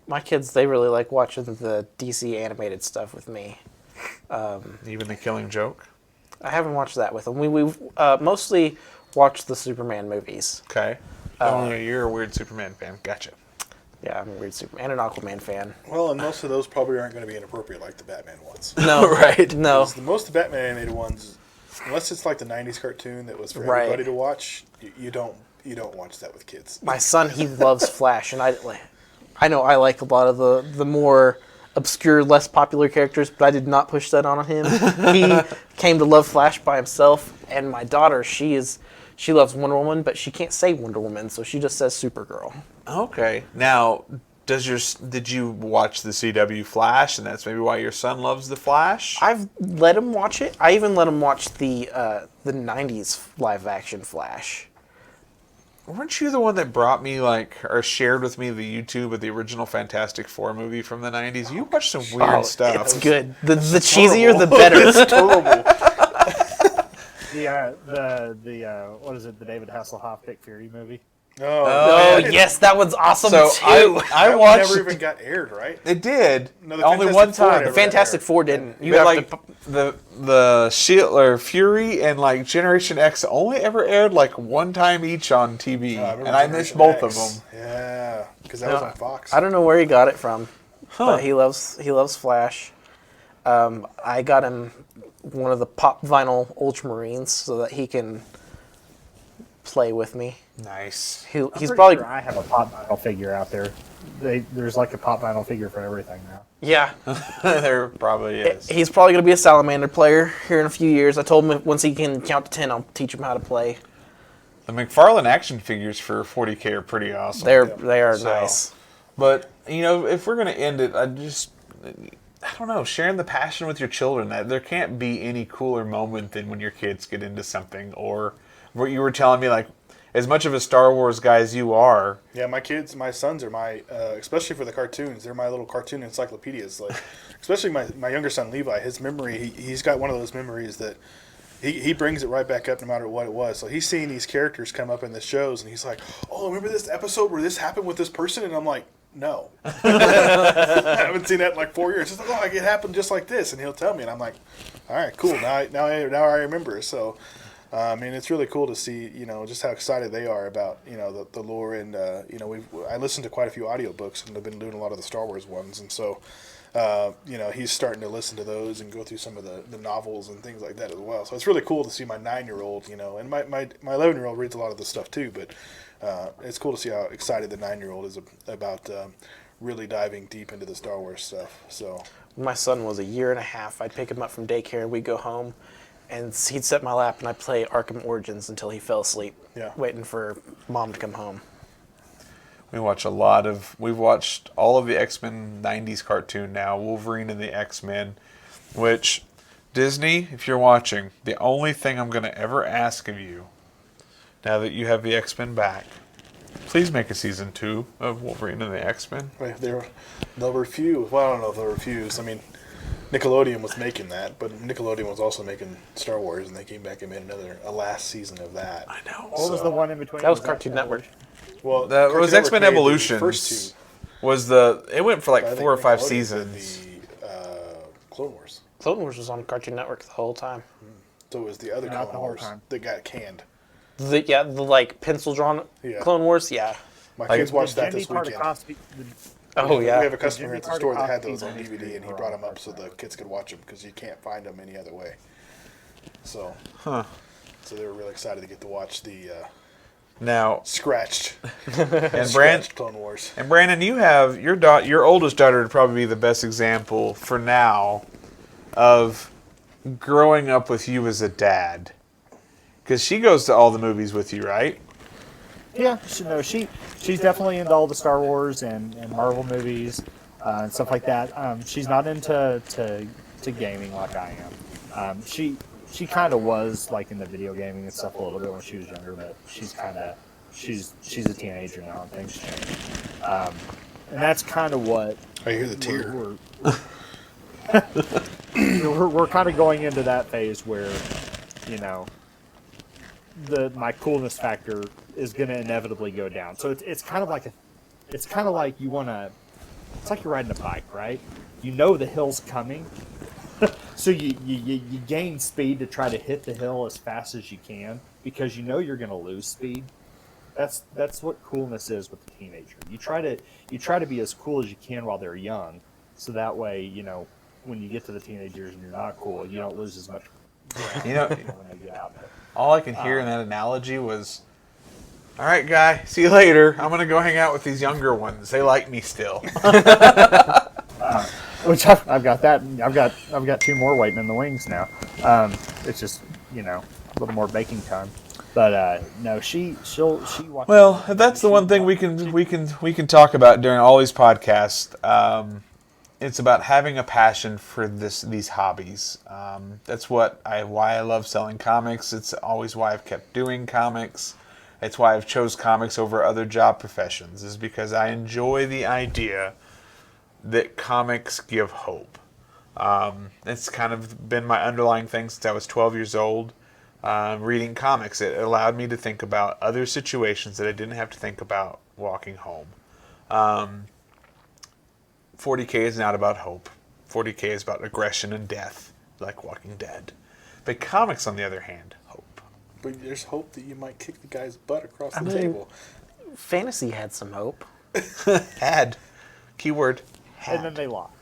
Speaker 3: My kids, they really like watching the DC animated stuff with me.
Speaker 1: even The Killing Joke.
Speaker 3: I haven't watched that with them. We've mostly watched the Superman movies.
Speaker 1: Okay. Oh, you're a weird Superman fan. Gotcha.
Speaker 3: Yeah, I'm a weird Superman and an Aquaman fan.
Speaker 2: Well, and most of those probably aren't going to be inappropriate like the Batman ones.
Speaker 3: No,
Speaker 1: Right.
Speaker 3: No.
Speaker 2: Most of the Batman animated ones, unless it's like the '90s cartoon that was for
Speaker 3: Right.
Speaker 2: everybody to watch, you don't watch that with kids.
Speaker 3: My son, he loves Flash, and I know I like a lot of the more obscure, less popular characters, but I did not push that on him. He came to love Flash by himself, and my daughter, she loves Wonder Woman, but she can't say Wonder Woman, so she just says Supergirl.
Speaker 1: Okay. Now, did you watch the CW Flash, and that's maybe why your son loves the Flash?
Speaker 3: I've let him watch it. I even let him watch the '90s live action Flash.
Speaker 1: Weren't you the one that brought me, or shared with me the YouTube of the original Fantastic Four movie from the 90s? You watched some weird stuff.
Speaker 3: It's good. The cheesier, the better.
Speaker 2: It's terrible.
Speaker 4: The what is it? The David Hasselhoff Nick Fury movie.
Speaker 3: Oh, yes, that one's awesome
Speaker 1: So
Speaker 3: too.
Speaker 1: I
Speaker 2: That one
Speaker 1: watched
Speaker 2: never even got aired, right?
Speaker 1: It did.
Speaker 2: No, the
Speaker 1: only
Speaker 2: Fantastic
Speaker 1: one
Speaker 2: Four
Speaker 1: time.
Speaker 2: never
Speaker 3: Fantastic Four didn't. You
Speaker 1: But
Speaker 3: have
Speaker 1: like
Speaker 3: to.
Speaker 1: the Shield or Fury and like Generation X only ever aired like one time each on TV,
Speaker 2: remember
Speaker 1: and I missed
Speaker 2: Generation
Speaker 1: both
Speaker 2: X.
Speaker 1: of them.
Speaker 2: Yeah, because that was on Fox.
Speaker 3: I don't know where he got it from, but he loves Flash. I got him one of the pop vinyl Ultramarines so that he can play with me.
Speaker 1: Nice.
Speaker 3: He's
Speaker 4: Pretty
Speaker 3: probably
Speaker 4: sure I have a pop vinyl figure out there. There's like a pop vinyl figure for everything now.
Speaker 3: yeah.
Speaker 1: There probably is.
Speaker 3: He's probably gonna be a salamander player here in a few years. I told him once he can count to 10, I'll teach him how to play.
Speaker 1: The McFarlane action figures for 40K are pretty awesome.
Speaker 3: They are
Speaker 1: So,
Speaker 3: nice.
Speaker 1: But if we're gonna end it, I don't know, sharing the passion with your children. That there can't be any cooler moment than when your kids get into something, or what you were telling me, like as much of a Star Wars guy as you are.
Speaker 2: Yeah, my sons are my, especially for the cartoons, they're my little cartoon encyclopedias. Like, especially my younger son Levi, his memory, he's got one of those memories that he brings it right back up no matter what it was. So he's seeing these characters come up in the shows, and he's like, "Oh, remember this episode where this happened with this person?" And I'm like, "No, I haven't seen that in like 4 years." He's like, "Oh, it happened just like this," and he'll tell me, and I'm like, "All right, cool. Now I remember." So. It's really cool to see, just how excited they are about, the lore. And, I listened to quite a few audiobooks, and I've been doing a lot of the Star Wars ones. And so, he's starting to listen to those and go through some of the novels and things like that as well. So it's really cool to see my 9-year-old, and my 11-year-old reads a lot of this stuff too. But it's cool to see how excited the 9-year-old is about really diving deep into the Star Wars stuff. So
Speaker 3: When my son was a year and a half, I'd pick him up from daycare and we'd go home. And he'd sit in my lap, and I'd play Arkham Origins until he fell asleep, waiting for Mom to come home.
Speaker 1: We've watched all of the X-Men 90s cartoon now, Wolverine and the X-Men, which, Disney, if you're watching, the only thing I'm going to ever ask of you, now that you have the X-Men back, please make a season 2 of Wolverine and the X-Men.
Speaker 2: they'll refuse. Well, I don't know if they'll refuse. I mean, Nickelodeon was making that, but Nickelodeon was also making Star Wars, and they came back and made a last season of that.
Speaker 1: I know.
Speaker 4: What was the one in between?
Speaker 3: That was Cartoon Network.
Speaker 2: Well,
Speaker 1: That
Speaker 2: Cartoon
Speaker 1: was
Speaker 2: Network
Speaker 1: X-Men
Speaker 2: made the
Speaker 1: Evolutions.
Speaker 2: First two.
Speaker 1: It went for like
Speaker 2: I think
Speaker 1: 4 or 5
Speaker 2: Nickelodeon did
Speaker 1: seasons.
Speaker 2: The Clone Wars.
Speaker 3: Clone Wars was on Cartoon Network the whole time.
Speaker 2: So it was the other
Speaker 4: Not
Speaker 2: Clone
Speaker 4: the whole
Speaker 2: Wars
Speaker 4: time.
Speaker 2: that got canned.
Speaker 3: The pencil drawn Clone Wars. Yeah.
Speaker 2: My
Speaker 1: Like-
Speaker 2: kids watched that this weekend.
Speaker 3: Oh
Speaker 2: We
Speaker 3: yeah.
Speaker 2: have a customer at the store that had
Speaker 4: Jimmy
Speaker 2: those on
Speaker 4: Tartakovsky
Speaker 2: DVD, and he
Speaker 4: were
Speaker 2: brought
Speaker 4: on
Speaker 2: them up
Speaker 4: the
Speaker 2: so the kids could watch them because you can't find them any other way. So, so they were really excited to get to watch the
Speaker 1: Now,
Speaker 2: scratched Clone Wars.
Speaker 1: And Brandon, you have your oldest daughter would probably be the best example for now of growing up with you as a dad, because she goes to all the movies with you, right?
Speaker 4: Yeah, she's definitely into all the Star Wars and Marvel movies and stuff like that. She's not into gaming like I am. She kind of was like into video gaming and stuff a little bit when she was younger, but she's a teenager now and things change. And that's kind of what
Speaker 2: I hear the tear.
Speaker 4: we're kind of going into that phase where, you know, my coolness factor is going to inevitably go down. So it's kind of like you want to. It's like you're riding a bike, right? You know the hill's coming, so you gain speed to try to hit the hill as fast as you can because you know you're going to lose speed. That's what coolness is with the teenager. You try to be as cool as you can while they're young, so that way, you know, when you get to the teenagers and you're not cool, you don't lose as much.
Speaker 1: You know,
Speaker 4: when they get out there.
Speaker 1: all I can hear in that analogy was, "All right, guy, see you later. I'm gonna go hang out with these younger ones. They like me still."
Speaker 4: Which I've got that. I've got 2 more waiting in the wings now. It's just, you know, a little more baking time. But no, she watches.
Speaker 1: Well, that's the one thing we can talk about during all these podcasts. It's about having a passion for these hobbies. That's why I love selling comics. It's always why I've kept doing comics. It's why I've chose comics over other job professions, is because I enjoy the idea that comics give hope. It's kind of been my underlying thing since I was 12 years old. Reading comics, it allowed me to think about other situations that I didn't have to think about walking home. 40K is not about hope. 40K is about aggression and death, like Walking Dead. But comics, on the other hand, hope.
Speaker 2: But there's hope that you might kick the guy's butt across the table.
Speaker 3: Fantasy had some hope.
Speaker 1: Had. Keyword. Had.
Speaker 4: And then they lost.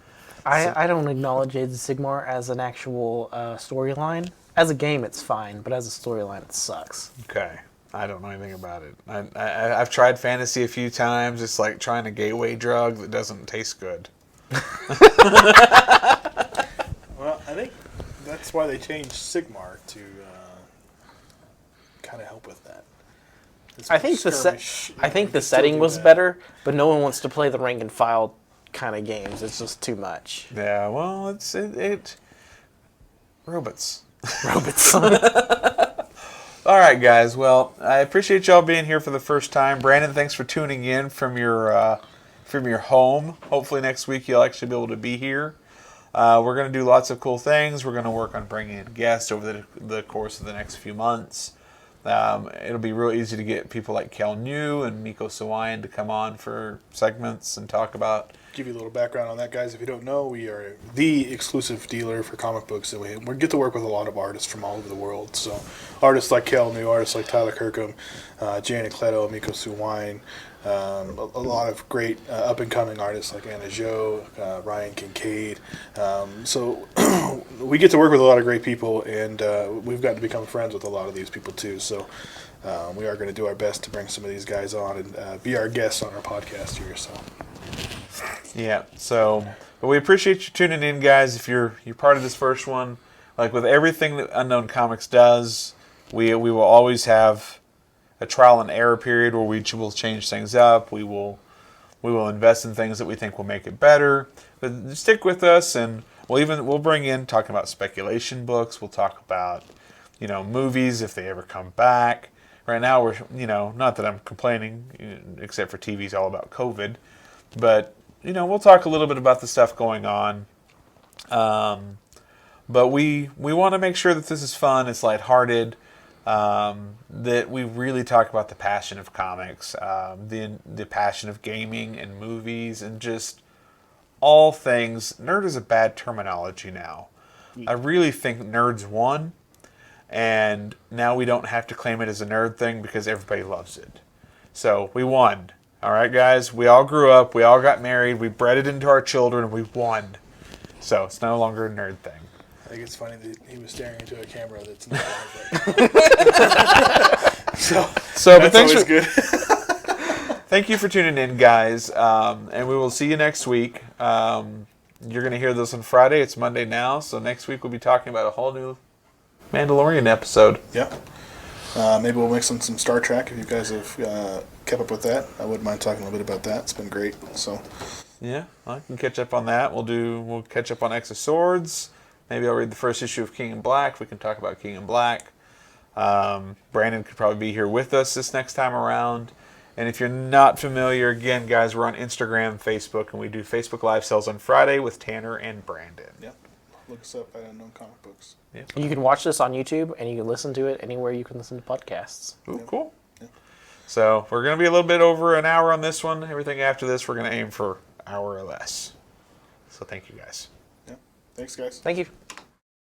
Speaker 3: I don't acknowledge Age of Sigmar as an actual storyline. As a game, it's fine, but as a storyline, it sucks.
Speaker 1: Okay. I don't know anything about it. I've tried fantasy a few times. It's like trying a gateway drug that doesn't taste good.
Speaker 2: Well, I think that's why they changed Sigmar to kind of help with that. It's
Speaker 3: I think
Speaker 2: skirmish,
Speaker 3: I think the
Speaker 2: still
Speaker 3: setting
Speaker 2: do
Speaker 3: was
Speaker 2: that.
Speaker 3: better, but no one wants to play the rank and file kind of games. It's just too much.
Speaker 1: Yeah, well, it robots.
Speaker 3: Robots.
Speaker 1: All right, guys. Well, I appreciate y'all being here for the first time. Brandon, thanks for tuning in from your home. Hopefully next week you'll actually be able to be here. We're going to do lots of cool things. We're going to work on bringing in guests over the course of the next few months. It'll be real easy to get people like Kel New and Miko Sawayan to come on for segments and talk about.
Speaker 2: Give you a little background on that, guys. If you don't know, we are the exclusive dealer for comic books, and we get to work with a lot of artists from all over the world. So, artists like Kel New, artists like Tyler Kirkham, Jane Ecleto, Miko Suwine, a lot of great up-and-coming artists like Anna Jo, Ryan Kincaid. So, we get to work with a lot of great people, and we've gotten to become friends with a lot of these people too. So, we are going to do our best to bring some of these guys on and be our guests on our podcast here. So.
Speaker 1: Yeah, so but we appreciate you tuning in, guys. If you're part of this first one, like with everything that Unknown Comics does, we will always have a trial and error period where we will change things up. We will invest in things that we think will make it better. But stick with us, and we'll bring in talking about speculation books. We'll talk about movies if they ever come back. Right now we're not that I'm complaining, except for TV's all about COVID, but. We'll talk a little bit about the stuff going on. But we want to make sure that this is fun, it's lighthearted, that we really talk about the passion of comics, the passion of gaming and movies, and just all things. Nerd is a bad terminology now. I really think nerds won, and now we don't have to claim it as a nerd thing because everybody loves it. So we won. All right, guys, we all grew up, we all got married, we bred it into our children, and we won. So it's no longer a nerd thing.
Speaker 2: I think it's funny that he was staring into a camera that's not
Speaker 1: so but
Speaker 2: that's always good.
Speaker 1: Thank you for tuning in, guys, and we will see you next week. You're going to hear this on Friday. It's Monday now, so next week we'll be talking about a whole new Mandalorian episode.
Speaker 2: Yeah. Maybe we'll mix in some Star Trek if you guys have kept up with that. I wouldn't mind talking a little bit about that. It's been great. So.
Speaker 1: Yeah, I can catch up on that. We'll catch up on X of Swords. Maybe I'll read the first issue of King in Black. We can talk about King in Black. Brandon could probably be here with us this next time around. And if you're not familiar, again, guys, we're on Instagram, Facebook, and we do Facebook Live sales on Friday with Tanner and Brandon.
Speaker 2: Yep. look us up at Unknown Comic Books.
Speaker 1: Yeah.
Speaker 3: You can watch this on YouTube, and you can listen to it anywhere you can listen to podcasts.
Speaker 1: Ooh, cool.
Speaker 2: Yeah.
Speaker 1: So we're going to be a little bit over an hour on this one. Everything after this, we're going to aim for an hour or less. So thank you guys.
Speaker 2: Yeah. Thanks, guys.
Speaker 3: Thank you.